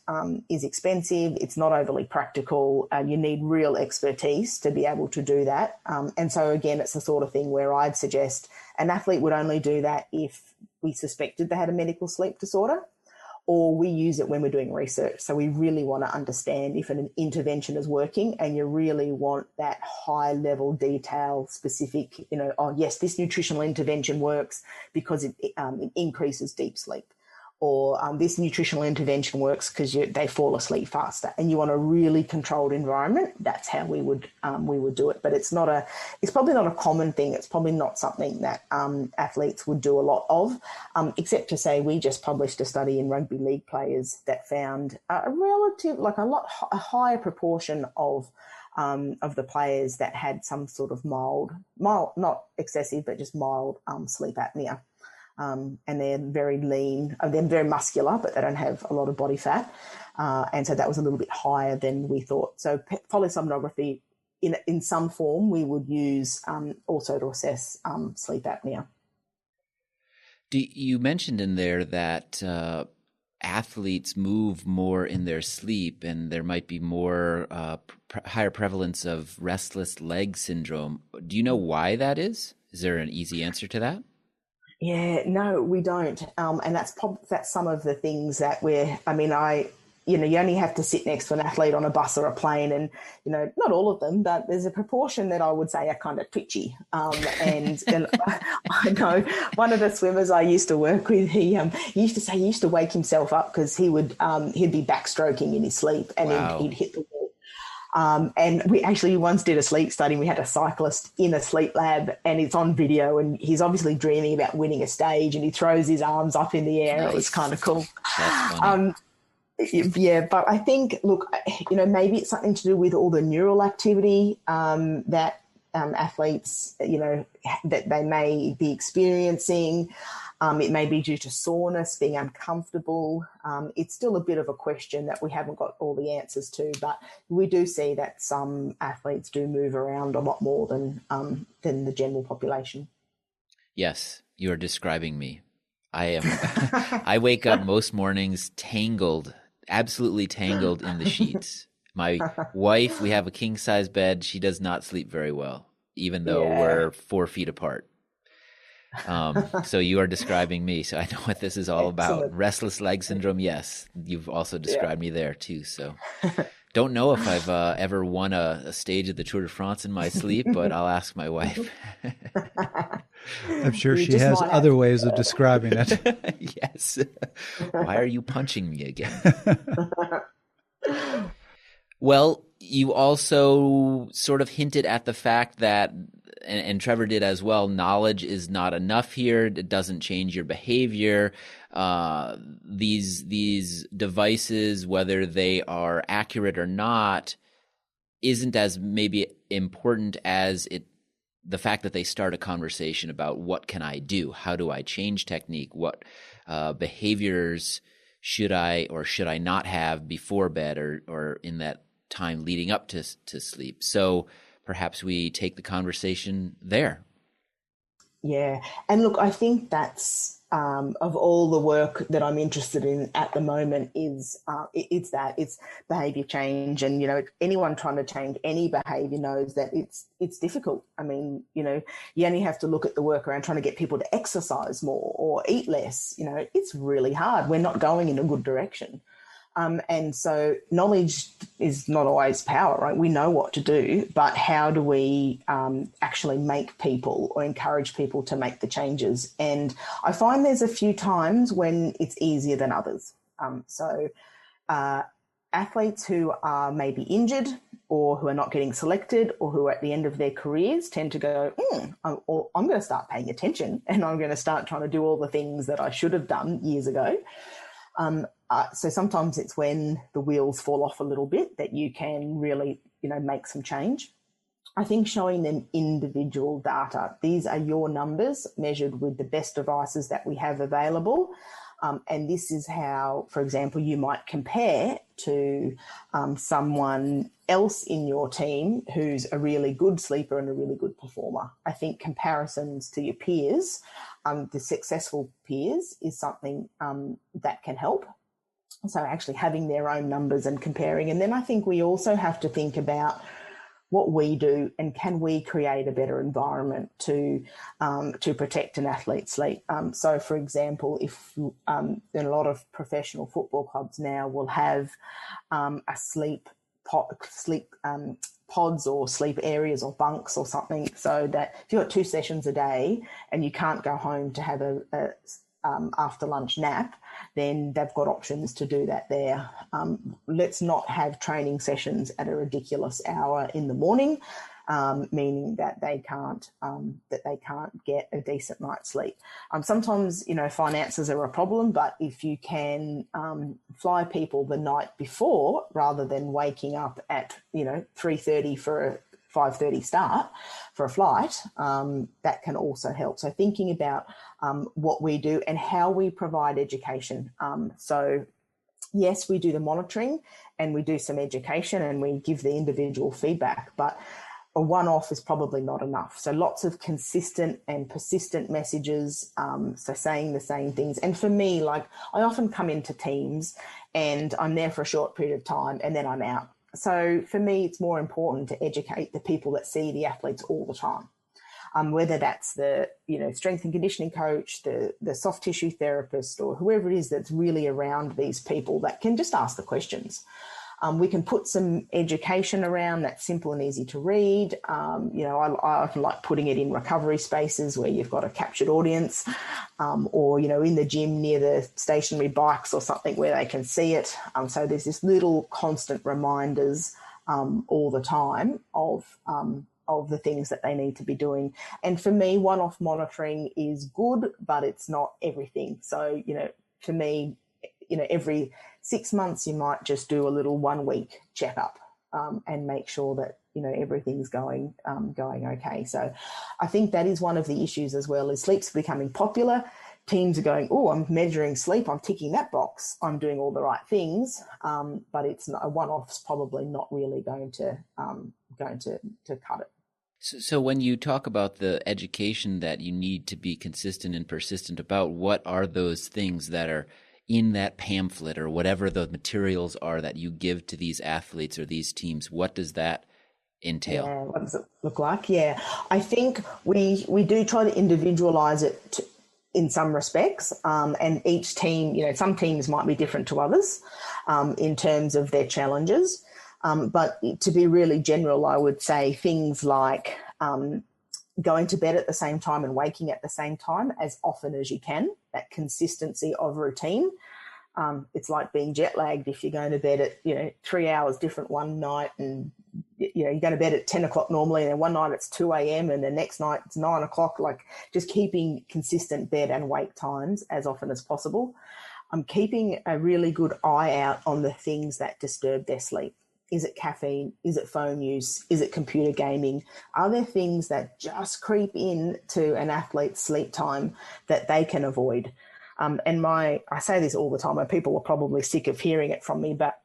is expensive. It's not overly practical. You need real expertise to be able to do that. And so again, it's the sort of thing where I'd suggest an athlete would only do that if we suspected they had a medical sleep disorder, or we use it when we're doing research. So we really want to understand if an intervention is working, and you really want that high level detail specific, oh yes, this nutritional intervention works because it increases deep sleep. Or this nutritional intervention works because they fall asleep faster, and you want a really controlled environment. That's how we would do it. But it's probably not a common thing. It's probably not something that athletes would do a lot of, except to say we just published a study in rugby league players that found a higher proportion of of the players that had some sort of mild, not excessive, but just mild sleep apnea. And they're very lean, they're very muscular, but they don't have a lot of body fat. And so that was a little bit higher than we thought. So polysomnography in some form we would use also to assess sleep apnea. You mentioned in there that athletes move more in their sleep, and there might be more higher prevalence of restless leg syndrome. Do you know why that is? Is there an easy answer to that? Yeah, no, we don't. And that's some of the things that you only have to sit next to an athlete on a bus or a plane, and, not all of them, but there's a proportion that I would say are kind of twitchy. And I know one of the swimmers I used to work with, he used to say he used to wake himself up because he'd be backstroking in his sleep, and wow. he'd hit the wall. And we actually once did a sleep study. We had a cyclist in a sleep lab, and it's on video, and he's obviously dreaming about winning a stage, and he throws his arms up in the air. Nice. It was kind of cool. That's funny. Yeah, but I think, look, maybe it's something to do with all the neural activity that athletes, that they may be experiencing. It may be due to soreness, being uncomfortable. It's still a bit of a question that we haven't got all the answers to, but we do see that some athletes do move around a lot more than the general population. Yes, you're describing me. I wake up most mornings absolutely tangled in the sheets. My wife, we have a king size bed. She does not sleep very well, even though we're 4 feet apart. So you are describing me. So I know what this is all about. Restless leg syndrome. Yes. You've also described me there too. So don't know if I've ever won a stage of the Tour de France in my sleep, but I'll ask my wife. I'm sure she has other ways of describing it. Yes. Why are you punching me again? Well, you also sort of hinted at the fact that, and Trevor did as well, knowledge is not enough here. It doesn't change your behavior. These devices, whether they are accurate or not, isn't as maybe important as the fact that they start a conversation about what can I do? How do I change technique? What behaviors should I or should I not have before bed or in that time leading up to sleep? So perhaps we take the conversation there. Yeah. And look, I think that's of all the work that I'm interested in at the moment is it's behavior change. And, anyone trying to change any behavior knows that it's difficult. I mean, you only have to look at the work around trying to get people to exercise more or eat less. It's really hard. We're not going in a good direction. And so knowledge is not always power, right? We know what to do, but how do we actually make people or encourage people to make the changes? And I find there's a few times when it's easier than others. So athletes who are maybe injured or who are not getting selected or who are at the end of their careers tend to go, I'm going to start paying attention, and I'm going to start trying to do all the things that I should have done years ago. So sometimes it's when the wheels fall off a little bit that you can really, make some change. I think showing them individual data. These are your numbers measured with the best devices that we have available. And this is how, for example, you might compare to someone else in your team who's a really good sleeper and a really good performer. I think comparisons to your peers, the successful peers, is something that can help. So actually having their own numbers and comparing. And then I think we also have to think about what we do and can we create a better environment to protect an athlete's sleep. So, for example, if in a lot of professional football clubs now will have a sleep pods or sleep areas or bunks or something, so that if you've got 2 sessions a day and you can't go home to have a after lunch nap, then they've got options to do that there. Let's not have training sessions at a ridiculous hour in the morning. meaning that they can't get a decent night's sleep. Sometimes, finances are a problem, but if you can fly people the night before rather than waking up at 3:30 for a 5:30 start for a flight, that can also help. So thinking about what we do and how we provide education. So yes, we do the monitoring and we do some education and we give the individual feedback, but a one-off is probably not enough. So lots of consistent and persistent messages, so saying the same things. And for me, like, I often come into teams and I'm there for a short period of time and then I'm out. So for me, it's more important to educate the people that see the athletes all the time. Whether that's the strength and conditioning coach, the soft tissue therapist, or whoever it is that's really around these people that can just ask the questions. We can put some education around that's simple and easy to read. I often like putting it in recovery spaces where you've got a captured audience, or in the gym near the stationary bikes or something where they can see it. So there's this little constant reminders all the time of the things that they need to be doing. And for me, one-off monitoring is good, but it's not everything. So, for me, every 6 months, you might just do a little 1 week checkup and make sure that, everything's going okay. So I think that is one of the issues as well, is sleep's becoming popular. Teams are going, oh, I'm measuring sleep, I'm ticking that box, I'm doing all the right things, but it's not, a one-off's probably not really going to cut it. So when you talk about the education that you need to be consistent and persistent about, what are those things that are in that pamphlet or whatever the materials are that you give to these athletes or these teams? What does that entail? Yeah, what does it look like? Yeah, I think we do try to individualize it in some respects, and each team, some teams might be different to others in terms of their challenges. But to be really general, I would say things like going to bed at the same time and waking at the same time as often as you can, that consistency of routine. It's like being jet lagged if you're going to bed at, 3 hours different one night, and, you're going to bed at 10 o'clock normally, and then one night it's 2 a.m. and the next night it's 9 o'clock, like just keeping consistent bed and wake times as often as possible. I'm keeping a really good eye out on the things that disturb their sleep. Is it caffeine? Is it phone use? Is it computer gaming? Are there things that just creep in to an athlete's sleep time that they can avoid? I say this all the time, and people are probably sick of hearing it from me, but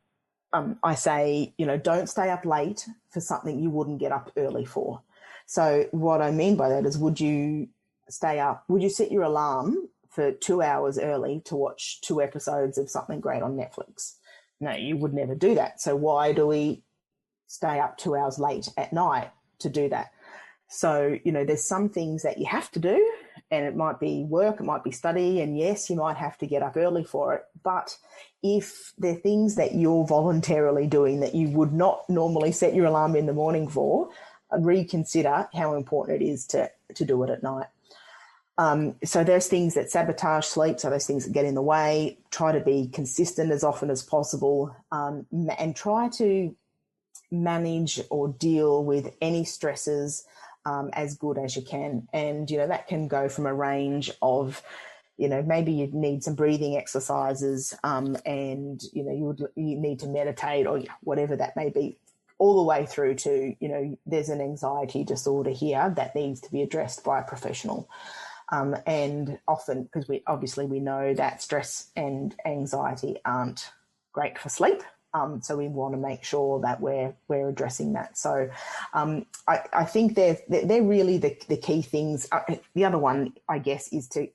I say, don't stay up late for something you wouldn't get up early for. So what I mean by that is, would you set your alarm for 2 hours early to watch 2 episodes of something great on Netflix? No, you would never do that. So why do we stay up 2 hours late at night to do that? So, there's some things that you have to do, and it might be work, it might be study, and yes, you might have to get up early for it. But if there are things that you're voluntarily doing that you would not normally set your alarm in the morning for, reconsider how important it is to do it at night. So there's things that sabotage sleep, so those things that get in the way. Try to be consistent as often as possible, and try to manage or deal with any stresses as good as you can. And, that can go from a range of, maybe you need some breathing exercises, and, you need to meditate or whatever that may be, all the way through to, there's an anxiety disorder here that needs to be addressed by a professional. And often, because we know that stress and anxiety aren't great for sleep. So we want to make sure that we're addressing that. So I think they're really the key things. The other one, I guess, is to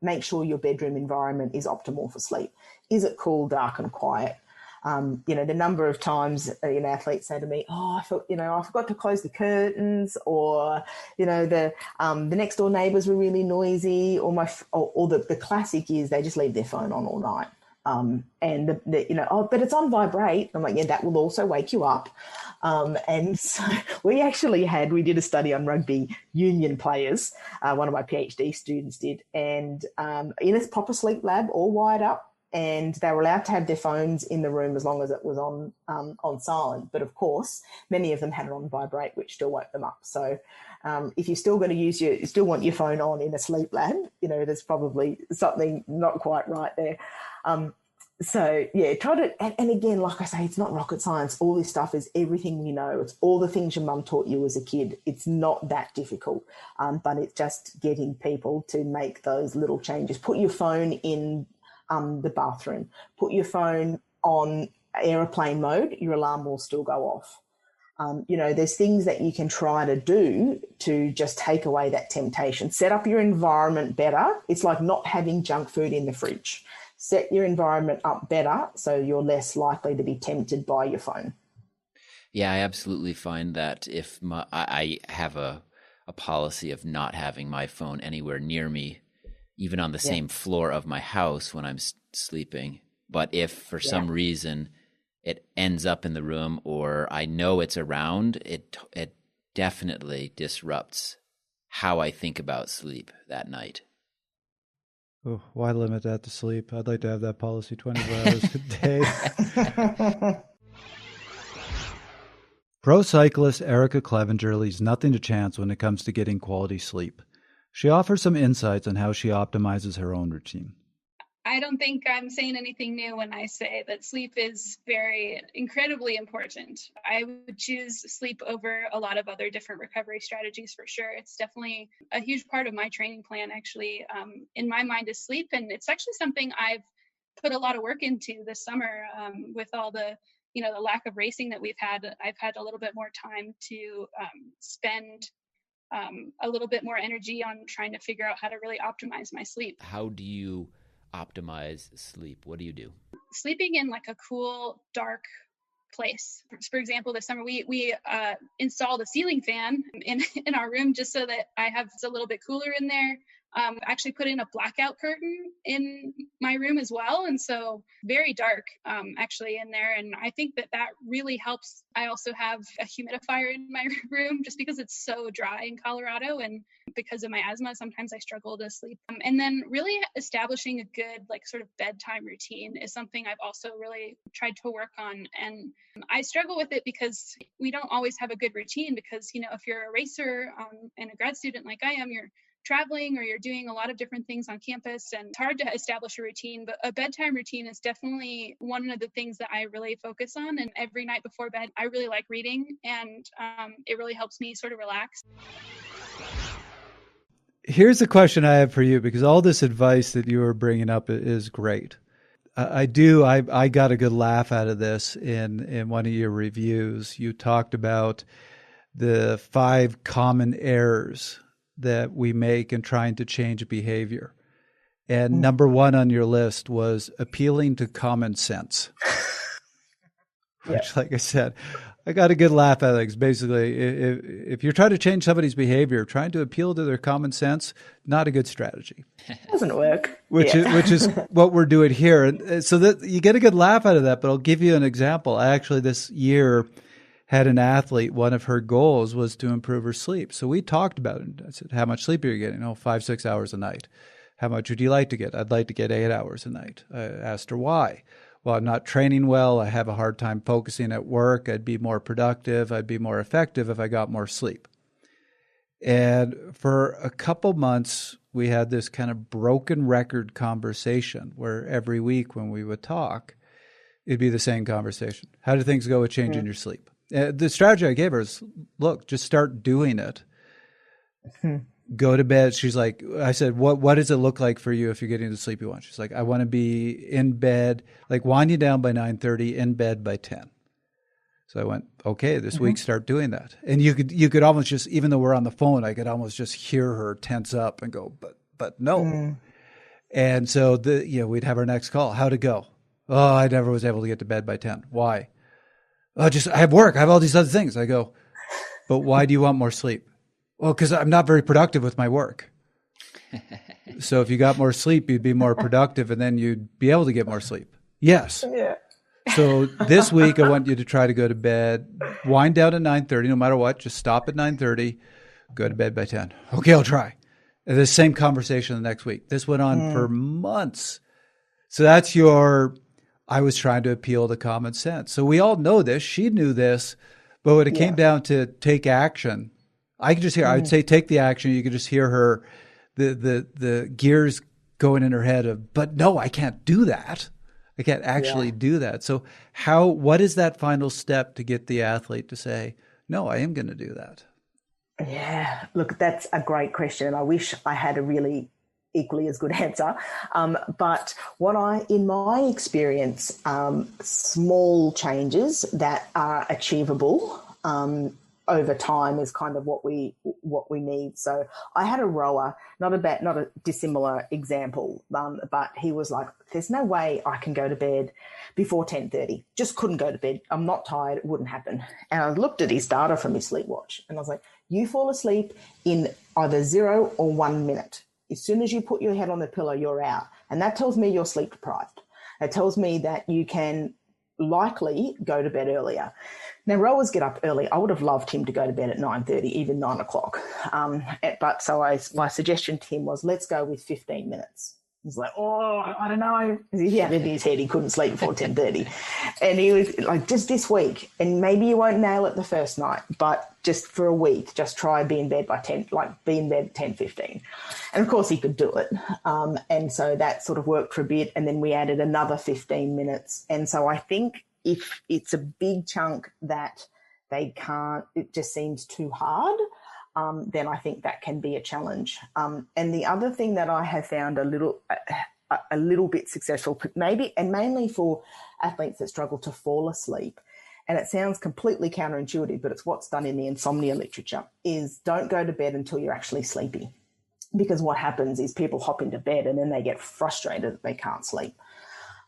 make sure your bedroom environment is optimal for sleep. Is it cool, dark, and quiet? The number of times athletes say to me, "Oh, I forgot to close the curtains," or the next door neighbours were really noisy, or the classic is they just leave their phone on all night. But it's on vibrate. I'm like, yeah, that will also wake you up. And so we did a study on rugby union players. One of my PhD students did, and in a proper sleep lab, all wired up. and they were allowed to have their phones in the room as long as it was on silent. But of course, many of them had it on vibrate, which still woke them up. So if you're still going to you still want your phone on in a sleep lab, there's probably something not quite right there. So yeah, try to, and again, like I say, it's not rocket science. All this stuff is everything we know. It's all the things your mum taught you as a kid. It's not that difficult, but it's just getting people to make those little changes. Put your phone in the bathroom. Put your phone on airplane mode. Your alarm will still go off. There's things that you can try to do to just take away that temptation. Set up your environment better. It's like not having junk food in the fridge. Set your environment up better so you're less likely to be tempted by your phone. Yeah, I absolutely find that if I have a policy of not having my phone anywhere near me, even on the same floor of my house when I'm sleeping. But if for some reason it ends up in the room or I know it's around, it definitely disrupts how I think about sleep that night. Oh, why limit that to sleep? I'd like to have that policy 24 hours a day. Pro cyclist Erica Clevenger leaves nothing to chance when it comes to getting quality sleep. She offers some insights on how she optimizes her own routine. I don't think I'm saying anything new when I say that sleep is incredibly important. I would choose sleep over a lot of other different recovery strategies for sure. It's definitely a huge part of my training plan, actually, in my mind is sleep. And it's actually something I've put a lot of work into this summer with all the lack of racing that we've had. I've had a little bit more time to spend a little bit more energy on trying to figure out how to really optimize my sleep. How do you optimize sleep? What do you do? Sleeping in like a cool, dark place. For example, this summer we installed a ceiling fan in our room just so that I have a little bit cooler in there. Actually put in a blackout curtain in my room as well. And so very dark actually in there. And I think that really helps. I also have a humidifier in my room just because it's so dry in Colorado. And because of my asthma, sometimes I struggle to sleep. And then really establishing a good sort of bedtime routine is something I've also really tried to work on. And I struggle with it because we don't always have a good routine because, if you're a racer and a grad student like I am, you're traveling or you're doing a lot of different things on campus and it's hard to establish a routine, but a bedtime routine is definitely one of the things that I really focus on. And every night before bed, I really like reading and it really helps me sort of relax. Here's a question I have for you, because all this advice that you were bringing up is great. I got a good laugh out of this in one of your reviews. You talked about the 5 common errors that we make in trying to change behavior. And number 1 on your list was appealing to common sense. Which, like I said, I got a good laugh at it. Because basically, if you're trying to change somebody's behavior, trying to appeal to their common sense, not a good strategy. Doesn't work. Which is what we're doing here. And so that you get a good laugh out of that, but I'll give you an example. I actually this year had an athlete, one of her goals was to improve her sleep. So we talked about it. I said, how much sleep are you getting? 5-6 hours a night. How much would you like to get? I'd like to get 8 hours a night. I asked her why. Well, I'm not training well. I have a hard time focusing at work. I'd be more productive. I'd be more effective if I got more sleep. And for a couple months, we had this kind of broken record conversation where every week when we would talk, it'd be the same conversation. How do things go with changing your sleep? The strategy I gave her is, look, just start doing it. Go to bed. She's like, I said, what does it look like for you if you're getting the sleep you want? She's like, I want to be in bed, winding down by 9:30, in bed by 10. So I went, okay, this week start doing that. And you could almost just, even though we're on the phone, I could almost just hear her tense up and go, but no. And so we'd have our next call. How'd it go? Oh, I never was able to get to bed by 10. Why? Oh, I have work. I have all these other things. I go, but why do you want more sleep? Well, because I'm not very productive with my work. So if you got more sleep, you'd be more productive and then you'd be able to get more sleep. Yes. Yeah. So this week, I want you to try to go to bed, wind down at 9:30, no matter what, just stop at 9:30, go to bed by 10. Okay, I'll try. And the same conversation the next week. This went on for months. So I was trying to appeal to common sense. So we all know this. She knew this, but when it came down to take action, I could just hear, I would say, take the action. You could just hear her, the gears going in her head of, but no, I can't do that. I can't actually do that. So what is that final step to get the athlete to say, no, I am going to do that? Yeah, look, that's a great question. And I wish I had a really equally as good answer. But in my experience, small changes that are achievable over time is kind of what we need. So I had a rower, not a dissimilar example, but he was like, "There's no way I can go to bed before 10:30. Just couldn't go to bed. I'm not tired. It wouldn't happen." And I looked at his data from his sleep watch, and I was like, "You fall asleep in either 0 or 1 minute. As soon as you put your head on the pillow, you're out." And that tells me you're sleep deprived. It tells me that you can likely go to bed earlier. Now, rowers get up early. I would have loved him to go to bed at 9:30, even 9 o'clock. But my suggestion to him was, let's go with 15 minutes. He's like, "Oh, I don't know." He had in his head he couldn't sleep before 10:30. And he was like, "Just this week, and maybe you won't nail it the first night, but just for a week, just try be in bed by 10, like be in bed at 10:15. And of course he could do it. And so that sort of worked for a bit. And then we added another 15 minutes. And so I think if it's a big chunk that they can't, it just seems too hard, then I think that can be a challenge. And the other thing that I have found a little bit successful, maybe, and mainly for athletes that struggle to fall asleep, and it sounds completely counterintuitive, but it's what's done in the insomnia literature, is don't go to bed until you're actually sleepy. Because what happens is people hop into bed and then they get frustrated that they can't sleep.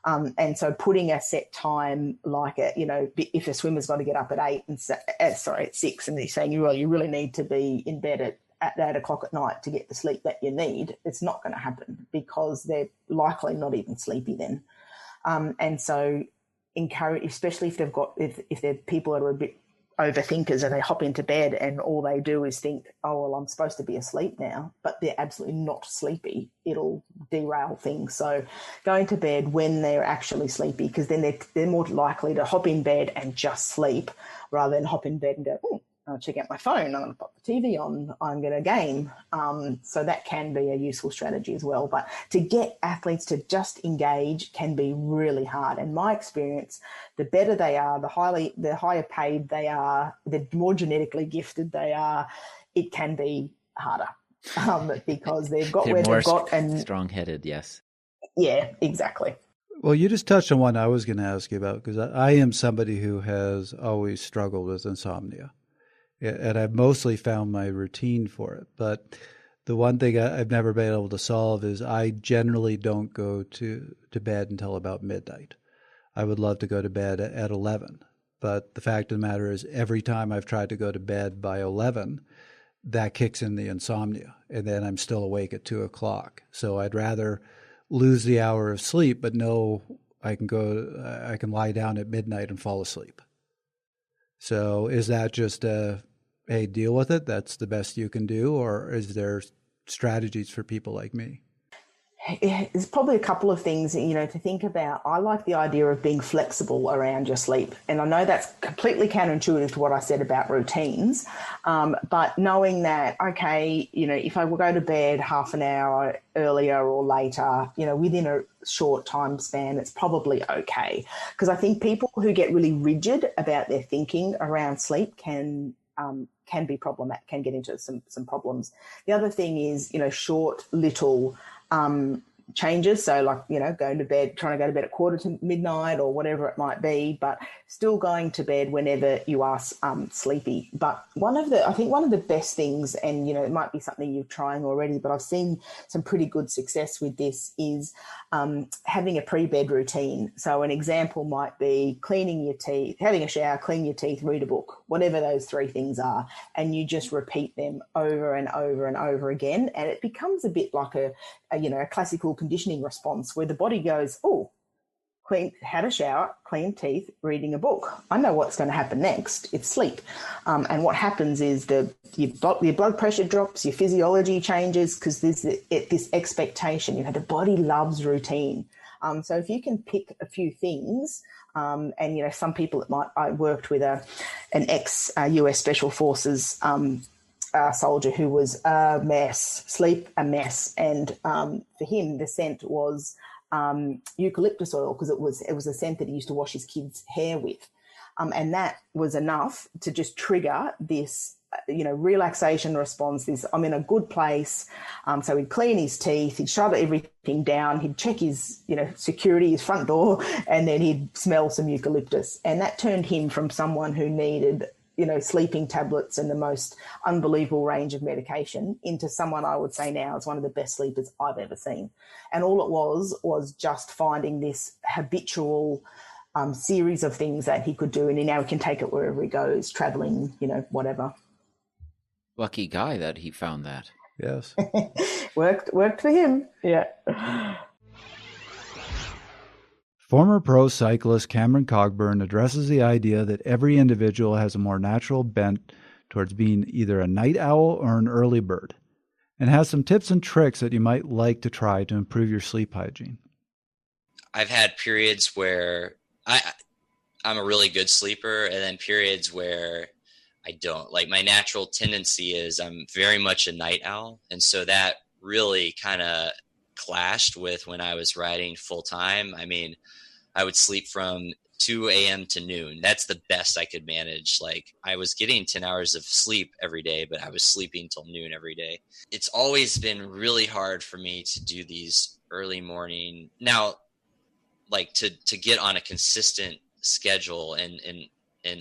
And so putting a set time, like if a swimmer's got to get up at 6, and they're saying, well, you really need to be in bed at 8 o'clock at night to get the sleep that you need, it's not going to happen because they're likely not even sleepy then. And so encourage, especially if they're people that are a bit overthinkers and they hop into bed and all they do is think, oh, well, I'm supposed to be asleep now, but they're absolutely not sleepy. It'll derail things. So going to bed when they're actually sleepy, because then they're more likely to hop in bed and just sleep rather than hop in bed and go, oh, I'll check out my phone, I'm going to pop the TV on, I'm going to game. So that can be a useful strategy as well. But to get athletes to just engage can be really hard. And my experience, the better they are, the higher paid they are, the more genetically gifted they are, it can be harder because they've got They're where more they've got. And strong-headed, yes. Yeah, exactly. Well, you just touched on one I was going to ask you about, because I am somebody who has always struggled with insomnia. And I've mostly found my routine for it. But the one thing I've never been able to solve is I generally don't go to bed until about midnight. I would love to go to bed at 11. But the fact of the matter is every time I've tried to go to bed by 11, that kicks in the insomnia. And then I'm still awake at 2 o'clock. So I'd rather lose the hour of sleep, but know I can lie down at midnight and fall asleep. So is that just hey, deal with it, that's the best you can do, or is there strategies for people like me? There's probably a couple of things, to think about. I like the idea of being flexible around your sleep. And I know that's completely counterintuitive to what I said about routines. But knowing that, okay, if I will go to bed half an hour earlier or later, within a short time span, it's probably okay. Because I think people who get really rigid about their thinking around sleep can be problematic, can get into some problems. The other thing is, short little changes. So like, going to bed, trying to go to bed at 1:45 or whatever it might be, but still going to bed whenever you are sleepy. But I think one of the best things, and, it might be something you're trying already, but I've seen some pretty good success with this, is having a pre-bed routine. So an example might be cleaning your teeth, having a shower, clean your teeth, read a book, whatever those three things are. And you just repeat them over and over and over again. And it becomes a bit like a classical conditioning response where the body goes, oh, had a shower, clean teeth, reading a book. I know what's going to happen next. It's sleep. And what happens is your blood pressure drops, your physiology changes, because there's this expectation. The body loves routine. So if you can pick a few things, and, some people I worked with an ex-US Special Forces soldier who was a mess, a mess. And for him, the scent was eucalyptus oil, because it was a scent that he used to wash his kids' hair with. And that was enough to just trigger this, relaxation response, this, I'm in a good place. So he'd clean his teeth, he'd shut everything down, he'd check his, security, his front door, and then he'd smell some eucalyptus. And that turned him from someone who needed, sleeping tablets and the most unbelievable range of medication into someone I would say now is one of the best sleepers I've ever seen. And all it was just finding this habitual series of things that he could do, and now he can take it wherever he goes, traveling, whatever. Lucky guy that he found that. Yes. worked for him. Yeah. Former pro cyclist Cameron Cogburn addresses the idea that every individual has a more natural bent towards being either a night owl or an early bird, and has some tips and tricks that you might like to try to improve your sleep hygiene. I've had periods where I'm a really good sleeper, and then periods where I don't. Like, my natural tendency is I'm very much a night owl, and so that really kind of clashed with when I was riding full time. I mean, I would sleep from 2 a.m. to noon. That's the best I could manage. Like, I was getting 10 hours of sleep every day, but I was sleeping till noon every day. It's always been really hard for me to do these early morning. Now, like, to get on a consistent schedule and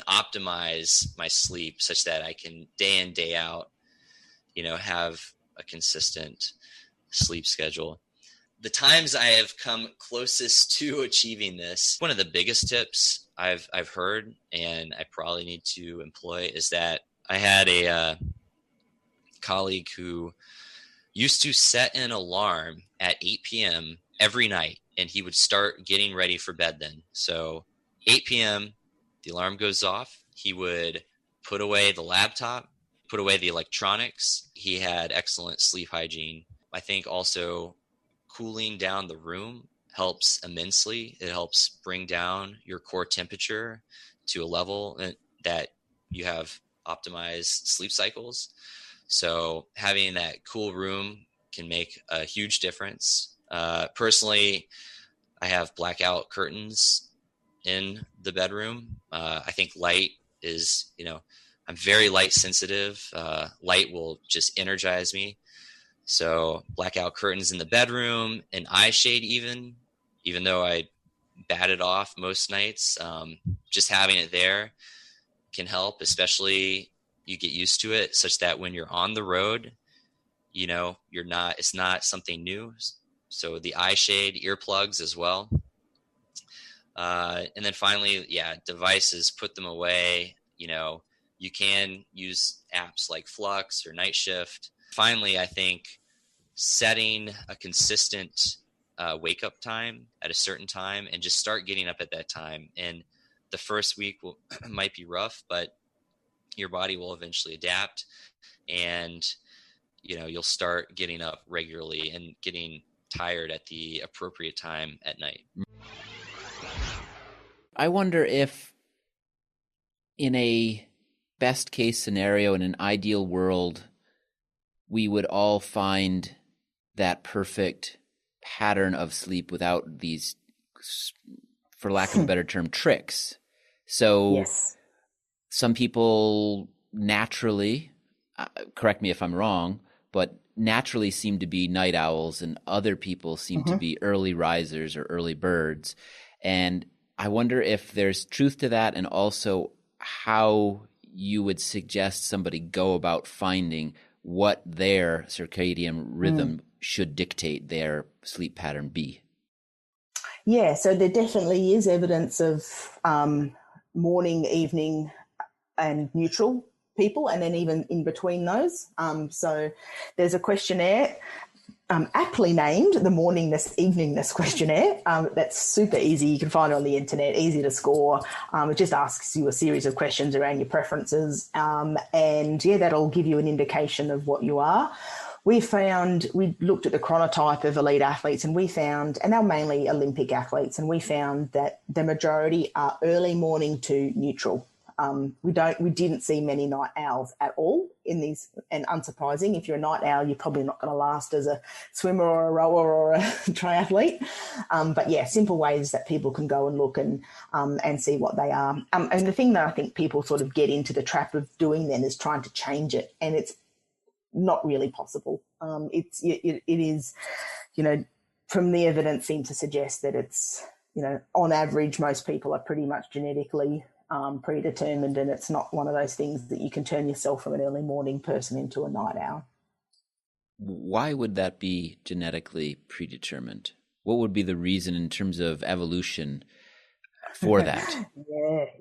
optimize my sleep such that I can day in, day out, have a consistent sleep schedule. The times I have come closest to achieving this, one of the biggest tips I've heard, and I probably need to employ, is that I had a colleague who used to set an alarm at 8 p.m. every night, and he would start getting ready for bed then. So 8 p.m., the alarm goes off. He would put away the laptop, put away the electronics. He had excellent sleep hygiene. I think also cooling down the room helps immensely. It helps bring down your core temperature to a level that you have optimized sleep cycles. So having that cool room can make a huge difference. Personally, I have blackout curtains in the bedroom. I think light is, I'm very light sensitive. Light will just energize me. So blackout curtains in the bedroom, an eye shade even though I bat it off most nights, just having it there can help, especially you get used to it such that when you're on the road, it's not something new. So the eye shade, earplugs as well. And then finally, devices, put them away. You can use apps like Flux or Night Shift. Finally, I think setting a consistent wake up time at a certain time and just start getting up at that time. And the first week might be rough, but your body will eventually adapt, and you'll start getting up regularly and getting tired at the appropriate time at night. I wonder if in a best case scenario, in an ideal world, we would all find that perfect pattern of sleep without these, for lack of a better term, tricks. So yes. Some people naturally, correct me if I'm wrong, but naturally seem to be night owls, and other people seem to be early risers or early birds. And I wonder if there's truth to that, and also how you would suggest somebody go about finding what their circadian rhythm should dictate their sleep pattern be. Yeah, so there definitely is evidence of morning, evening, and neutral people, and then even in between those. So there's a questionnaire aptly named the Morningness Eveningness Questionnaire. That's super easy. You can find it on the internet, easy to score. It just asks you a series of questions around your preferences. And that'll give you an indication of what you are. we looked at the chronotype of elite athletes, and we found, and they're mainly Olympic athletes, and we found that the majority are early morning to neutral. We didn't see many night owls at all in these, and unsurprising, if you're a night owl, you're probably not going to last as a swimmer or a rower or a triathlete. But yeah, simple ways that people can go and look and see what they are. And the thing that I think people sort of get into the trap of doing then is trying to change it, and it's not really possible. It is, from the evidence seems to suggest that it's, on average, most people are pretty much genetically predetermined, and it's not one of those things that you can turn yourself from an early morning person into a night owl. Why would that be genetically predetermined? What would be the reason in terms of evolution for that?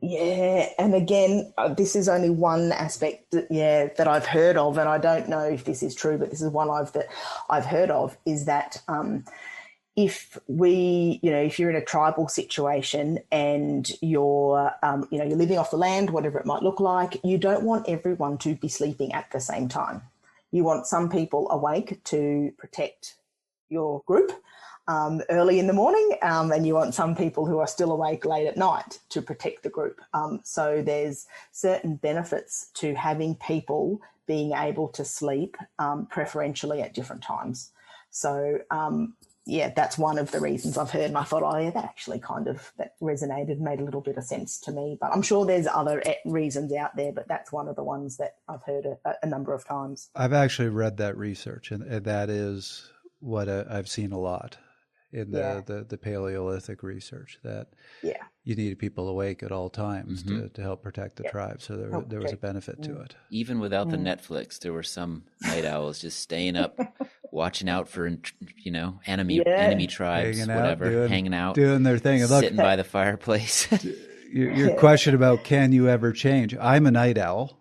Yeah. And again, this is only one aspect that I've heard of, and I don't know if this is true, but this is one I've heard of, is that if you're in a tribal situation and you're living off the land, whatever it might look like, you don't want everyone to be sleeping at the same time. You want some people awake to protect your group early in the morning, and you want some people who are still awake late at night to protect the group. So there's certain benefits to having people being able to sleep preferentially at different times. So that's one of the reasons I've heard, and I thought, that actually that resonated, made a little bit of sense to me. But I'm sure there's other reasons out there, but that's one of the ones that I've heard a number of times. I've actually read that research, and that is what I've seen a lot in the Paleolithic research, that you needed people awake at all times to help protect the tribe. So there was a benefit to it. Even without the Netflix, there were some night owls just staying up, watching out for, enemy tribes, hanging out, doing their thing. Sitting by the fireplace. Your question about can you ever change? I'm a night owl.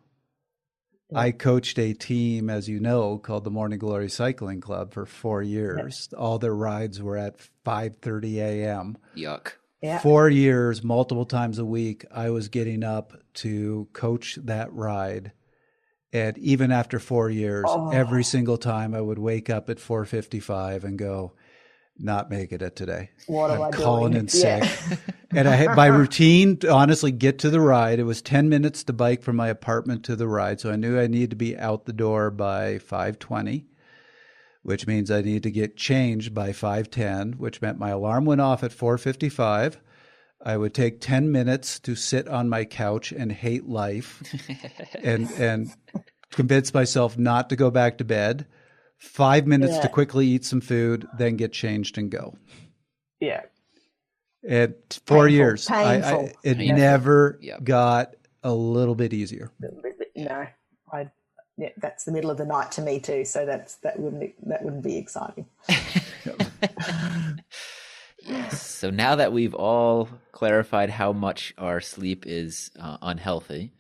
I coached a team, as you know, called the Morning Glory Cycling Club for 4 years. All their rides were at 5:30 a.m. Yuck. Yeah. 4 years, multiple times a week, I was getting up to coach that ride. And even after 4 years, every single time I would wake up at 4:55 and go, not making it today. What am I doing? Calling in sick. And I had my routine to honestly get to the ride. It was 10 minutes to bike from my apartment to the ride. So I knew I needed to be out the door by 5:20, which means I needed to get changed by 5:10, which meant my alarm went off at 4:55. I would take 10 minutes to sit on my couch and hate life and convince myself not to go back to bed. 5 minutes to quickly eat some food, then get changed and go. Yeah. And 4 years, it Painful. never got a little bit easier. No, that's the middle of the night to me too. So that wouldn't be exciting. Yes. So now that we've all clarified how much our sleep is unhealthy,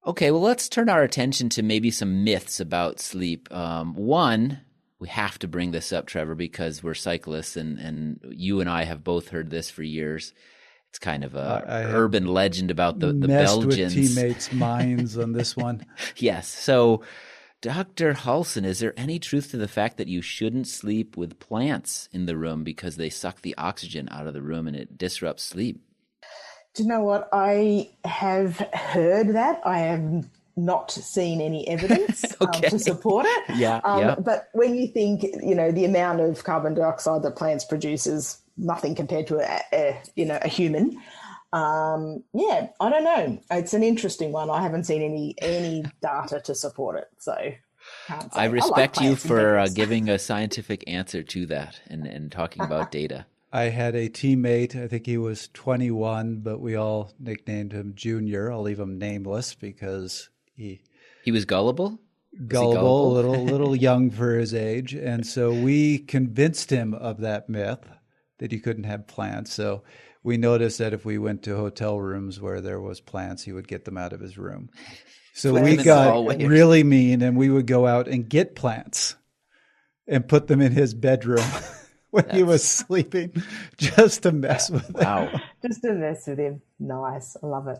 okay, well, let's turn our attention to maybe some myths about sleep. One, we have to bring this up, Trevor, because we're cyclists, and you and I have both heard this for years. It's kind of a urban legend about the Belgians. With teammates' minds on this one. Yes. So, Dr. Halson, is there any truth to the fact that you shouldn't sleep with plants in the room because they suck the oxygen out of the room and it disrupts sleep? Do you know what? I have heard that. I have not seen any evidence to support it. Yeah. But when you think, the amount of carbon dioxide that plants produce is nothing compared to a human. I don't know. It's an interesting one. I haven't seen any data to support it. So can't say. I respect you for giving a scientific answer to that and talking about data. I had a teammate, I think he was 21, but we all nicknamed him Junior. I'll leave him nameless because he was gullible? Gullible, a little young for his age. And so we convinced him of that myth that he couldn't have plants. So we noticed that if we went to hotel rooms where there was plants, he would get them out of his room. So we got really mean, and we would go out and get plants and put them in his bedroom when he was sleeping, just to mess with him. Wow. Just to mess with him. Nice. I love it.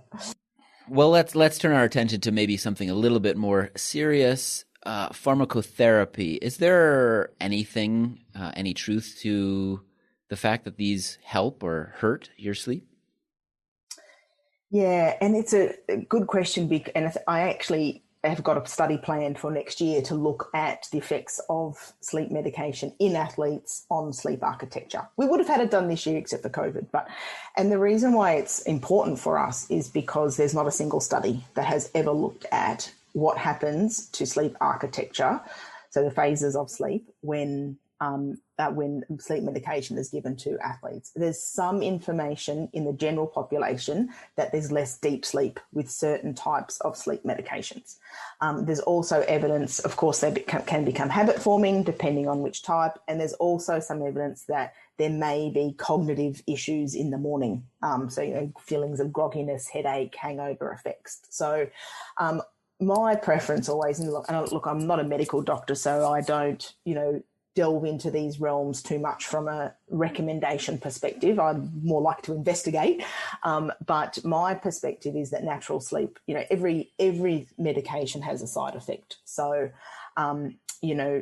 Well, let's turn our attention to maybe something a little bit more serious. pharmacotherapy, is there anything, any truth to the fact that these help or hurt your sleep? Yeah, and it's a good question, and I actually have got a study planned for next year to look at the effects of sleep medication in athletes on sleep architecture. We would have had it done this year except for COVID, and the reason why it's important for us is because there's not a single study that has ever looked at what happens to sleep architecture, so the phases of sleep when sleep medication is given to athletes. There's some information in the general population that there's less deep sleep with certain types of sleep medications. There's also evidence, of course, they can become habit forming depending on which type, and there's also some evidence that there may be cognitive issues in the morning. So, feelings of grogginess, headache, hangover effects. So, my preference always, and look, I'm not a medical doctor, so I don't, delve into these realms too much from a recommendation perspective. I'd more like to investigate. But my perspective is that natural sleep, every medication has a side effect. So,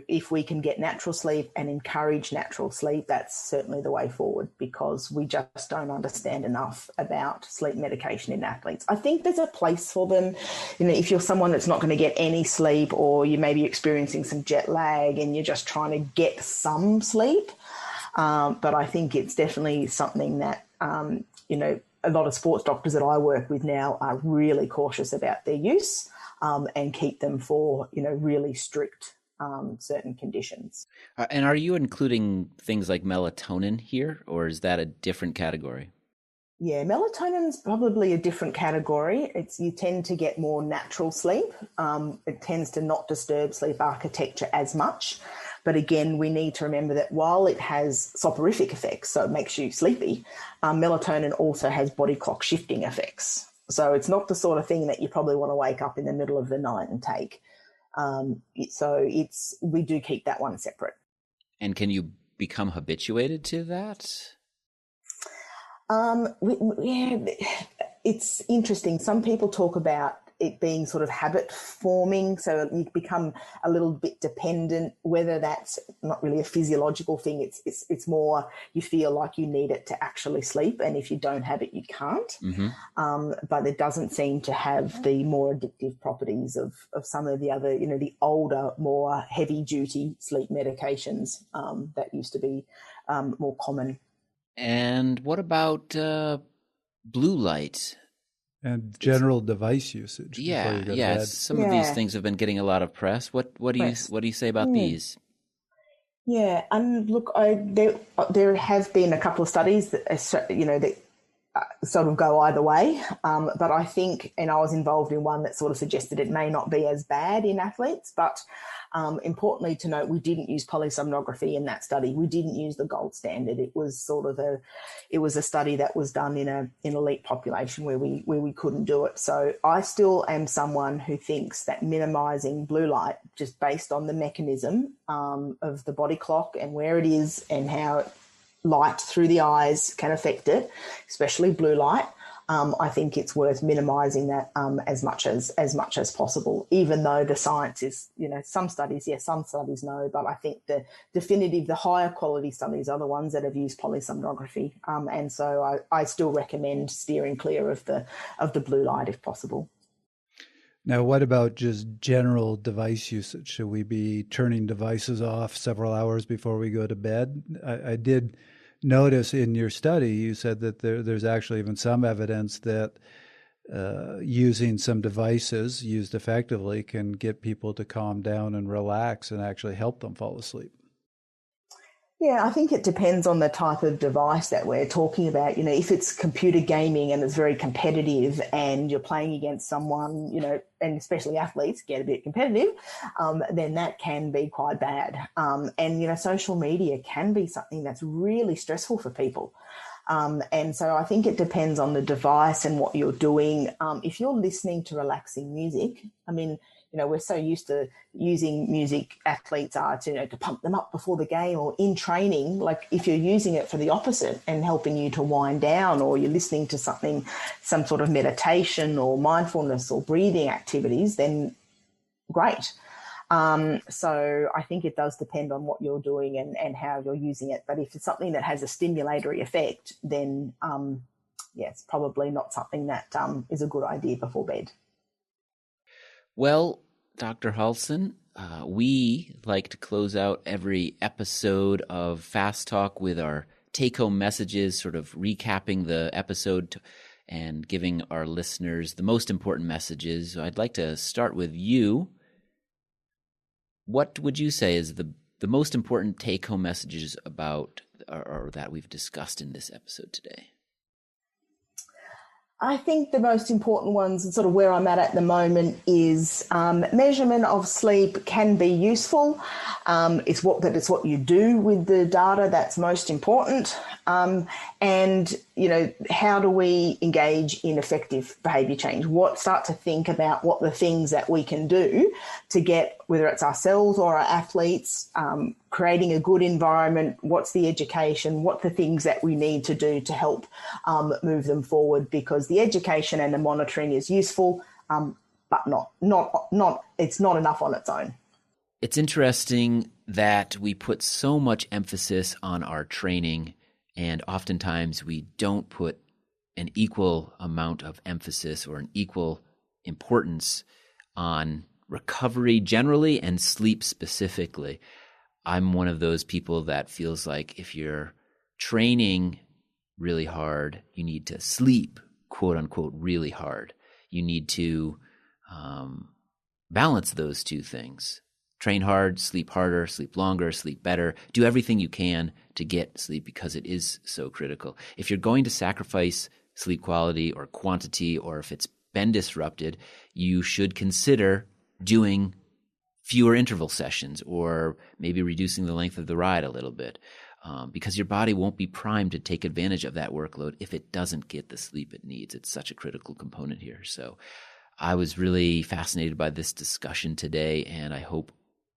if we can get natural sleep and encourage natural sleep, that's certainly the way forward, because we just don't understand enough about sleep medication in athletes. I think there's a place for them. If you're someone that's not going to get any sleep, or you may be experiencing some jet lag and you're just trying to get some sleep. But I think it's definitely something that, a lot of sports doctors that I work with now are really cautious about their use, and keep them for, really strict certain conditions. And are you including things like melatonin here, or is that a different category? Yeah, melatonin's probably a different category. You tend to get more natural sleep. It tends to not disturb sleep architecture as much. But again, we need to remember that while it has soporific effects, so it makes you sleepy, melatonin also has body clock shifting effects. So it's not the sort of thing that you probably want to wake up in the middle of the night and take. We do keep that one separate. And can you become habituated to that? It's interesting. Some people talk about it being sort of habit forming, so you become a little bit dependent. Whether that's not really a physiological thing, it's more you feel like you need it to actually sleep, and if you don't have it, you can't. Mm-hmm. But it doesn't seem to have the more addictive properties of some of the other, the older, more heavy duty sleep medications that used to be more common. And what about blue light? And general device usage. Yeah. Some of these things have been getting a lot of press. What do you say about these? Yeah, and look, there have been a couple of studies that that sort of go either way. But I think, and I was involved in one that sort of suggested it may not be as bad in athletes, but importantly to note, we didn't use polysomnography in that study. We didn't use the gold standard. It was a study that was done in an elite population where we couldn't do it. So I still am someone who thinks that minimizing blue light, just based on the mechanism of the body clock and where it is and how light through the eyes can affect it, especially blue light, I think it's worth minimising that as much as possible, even though the science is, some studies yes, some studies no, but I think the higher quality studies are the ones that have used polysomnography, and so I still recommend steering clear of the blue light if possible. Now, what about just general device usage? Should we be turning devices off several hours before we go to bed? I did notice in your study, you said that there's actually even some evidence that using some devices used effectively can get people to calm down and relax and actually help them fall asleep. Yeah, I think it depends on the type of device that we're talking about. If it's computer gaming and it's very competitive and you're playing against someone, and especially athletes get a bit competitive, then that can be quite bad. And social media can be something that's really stressful for people. And so I think it depends on the device and what you're doing. If you're listening to relaxing music, we're so used to using music, athletes are to pump them up before the game or in training. Like if you're using it for the opposite and helping you to wind down, or you're listening to some sort of meditation or mindfulness or breathing activities, then great. So I think it does depend on what you're doing and how you're using it. But if it's something that has a stimulatory effect, then it's probably not something that is a good idea before bed. Well, Dr. Halson, we like to close out every episode of Fast Talk with our take-home messages, sort of recapping the episode and giving our listeners the most important messages. So I'd like to start with you. What would you say is the most important take-home messages about or that we've discussed in this episode today? I think the most important ones, and sort of where I'm at the moment, is measurement of sleep can be useful. It's what you do with the data that's most important. And, how do we engage in effective behaviour change? Start to think about what the things that we can do to get, whether it's ourselves or our athletes, creating a good environment, what's the education, what the things that we need to do to help move them forward, because the education and the monitoring is useful, but it's not enough on its own. It's interesting that we put so much emphasis on our training, and oftentimes we don't put an equal amount of emphasis or an equal importance on recovery generally and sleep specifically. I'm one of those people that feels like if you're training really hard, you need to sleep, quote unquote, really hard. You need to balance those two things. Train hard, sleep harder, sleep longer, sleep better. Do everything you can to get sleep because it is so critical. If you're going to sacrifice sleep quality or quantity, or if it's been disrupted, you should consider doing fewer interval sessions or maybe reducing the length of the ride a little bit, because your body won't be primed to take advantage of that workload if it doesn't get the sleep it needs. It's such a critical component here. So I was really fascinated by this discussion today, and I hope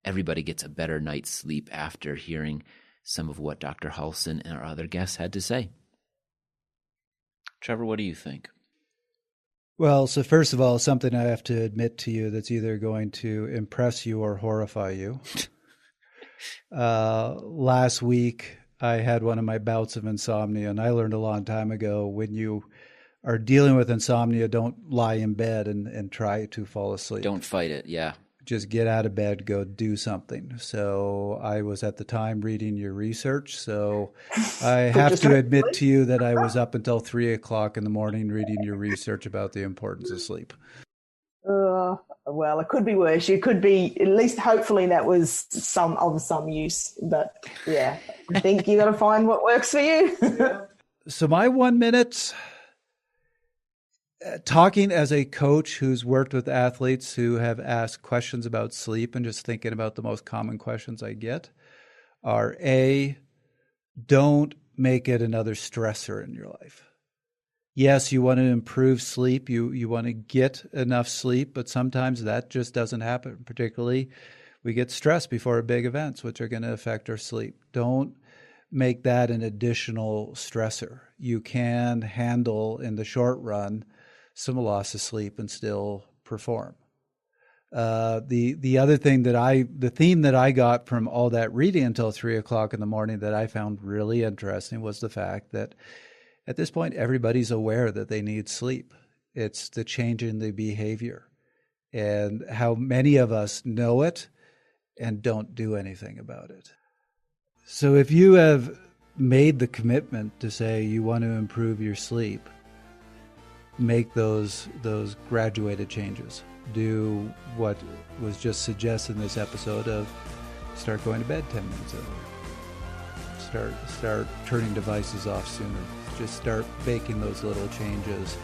everybody gets a better night's sleep after hearing some of what Dr. Halson and our other guests had to say. Trevor, what do you think? Well, so first of all, something I have to admit to you that's either going to impress you or horrify you. Last week, I had one of my bouts of insomnia, and I learned a long time ago, when you are dealing with insomnia, don't lie in bed and try to fall asleep. Don't fight it, yeah. Just get out of bed, go do something. So I was at the time reading your research. So I have to admit to you that I was up until 3 o'clock in the morning reading your research about the importance of sleep. Well, it could be worse. You could be, at least hopefully that was some use. But yeah, I think you got to find what works for you. Yeah. So my 1 minute, talking as a coach who's worked with athletes who have asked questions about sleep, and just thinking about the most common questions I get are, A, don't make it another stressor in your life. Yes, you want to improve sleep. You want to get enough sleep, but sometimes that just doesn't happen. Particularly, we get stressed before big events, which are going to affect our sleep. Don't make that an additional stressor. You can handle, in the short run, some loss of sleep and still perform. The other thing the theme that I got from all that reading until 3 o'clock in the morning that I found really interesting was the fact that at this point, everybody's aware that they need sleep. It's the change in the behavior, and how many of us know it and don't do anything about it. So if you have made the commitment to say you want to improve your sleep, make those graduated changes. Do what was just suggested in this episode of start going to bed 10 minutes earlier. Start turning devices off sooner. Just start making those little changes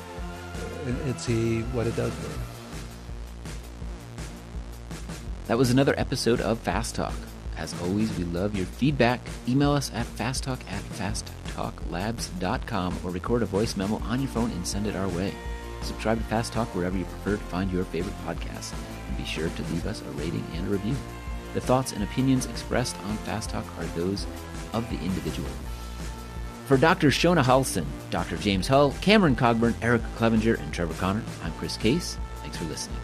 and see what it does for you. That was another episode of Fast Talk. As always, we love your feedback. Email us at fasttalk@fasttalklabs.com or record a voice memo on your phone and send it our way. Subscribe to Fast Talk wherever you prefer to find your favorite podcasts, and be sure to leave us a rating and a review. The thoughts and opinions expressed on Fast Talk are those of the individual. For Dr. Shona Halson, Dr. James Hull, Cameron Cogburn, Erica Clevenger, and Trevor Connor, I'm Chris Case. Thanks for listening.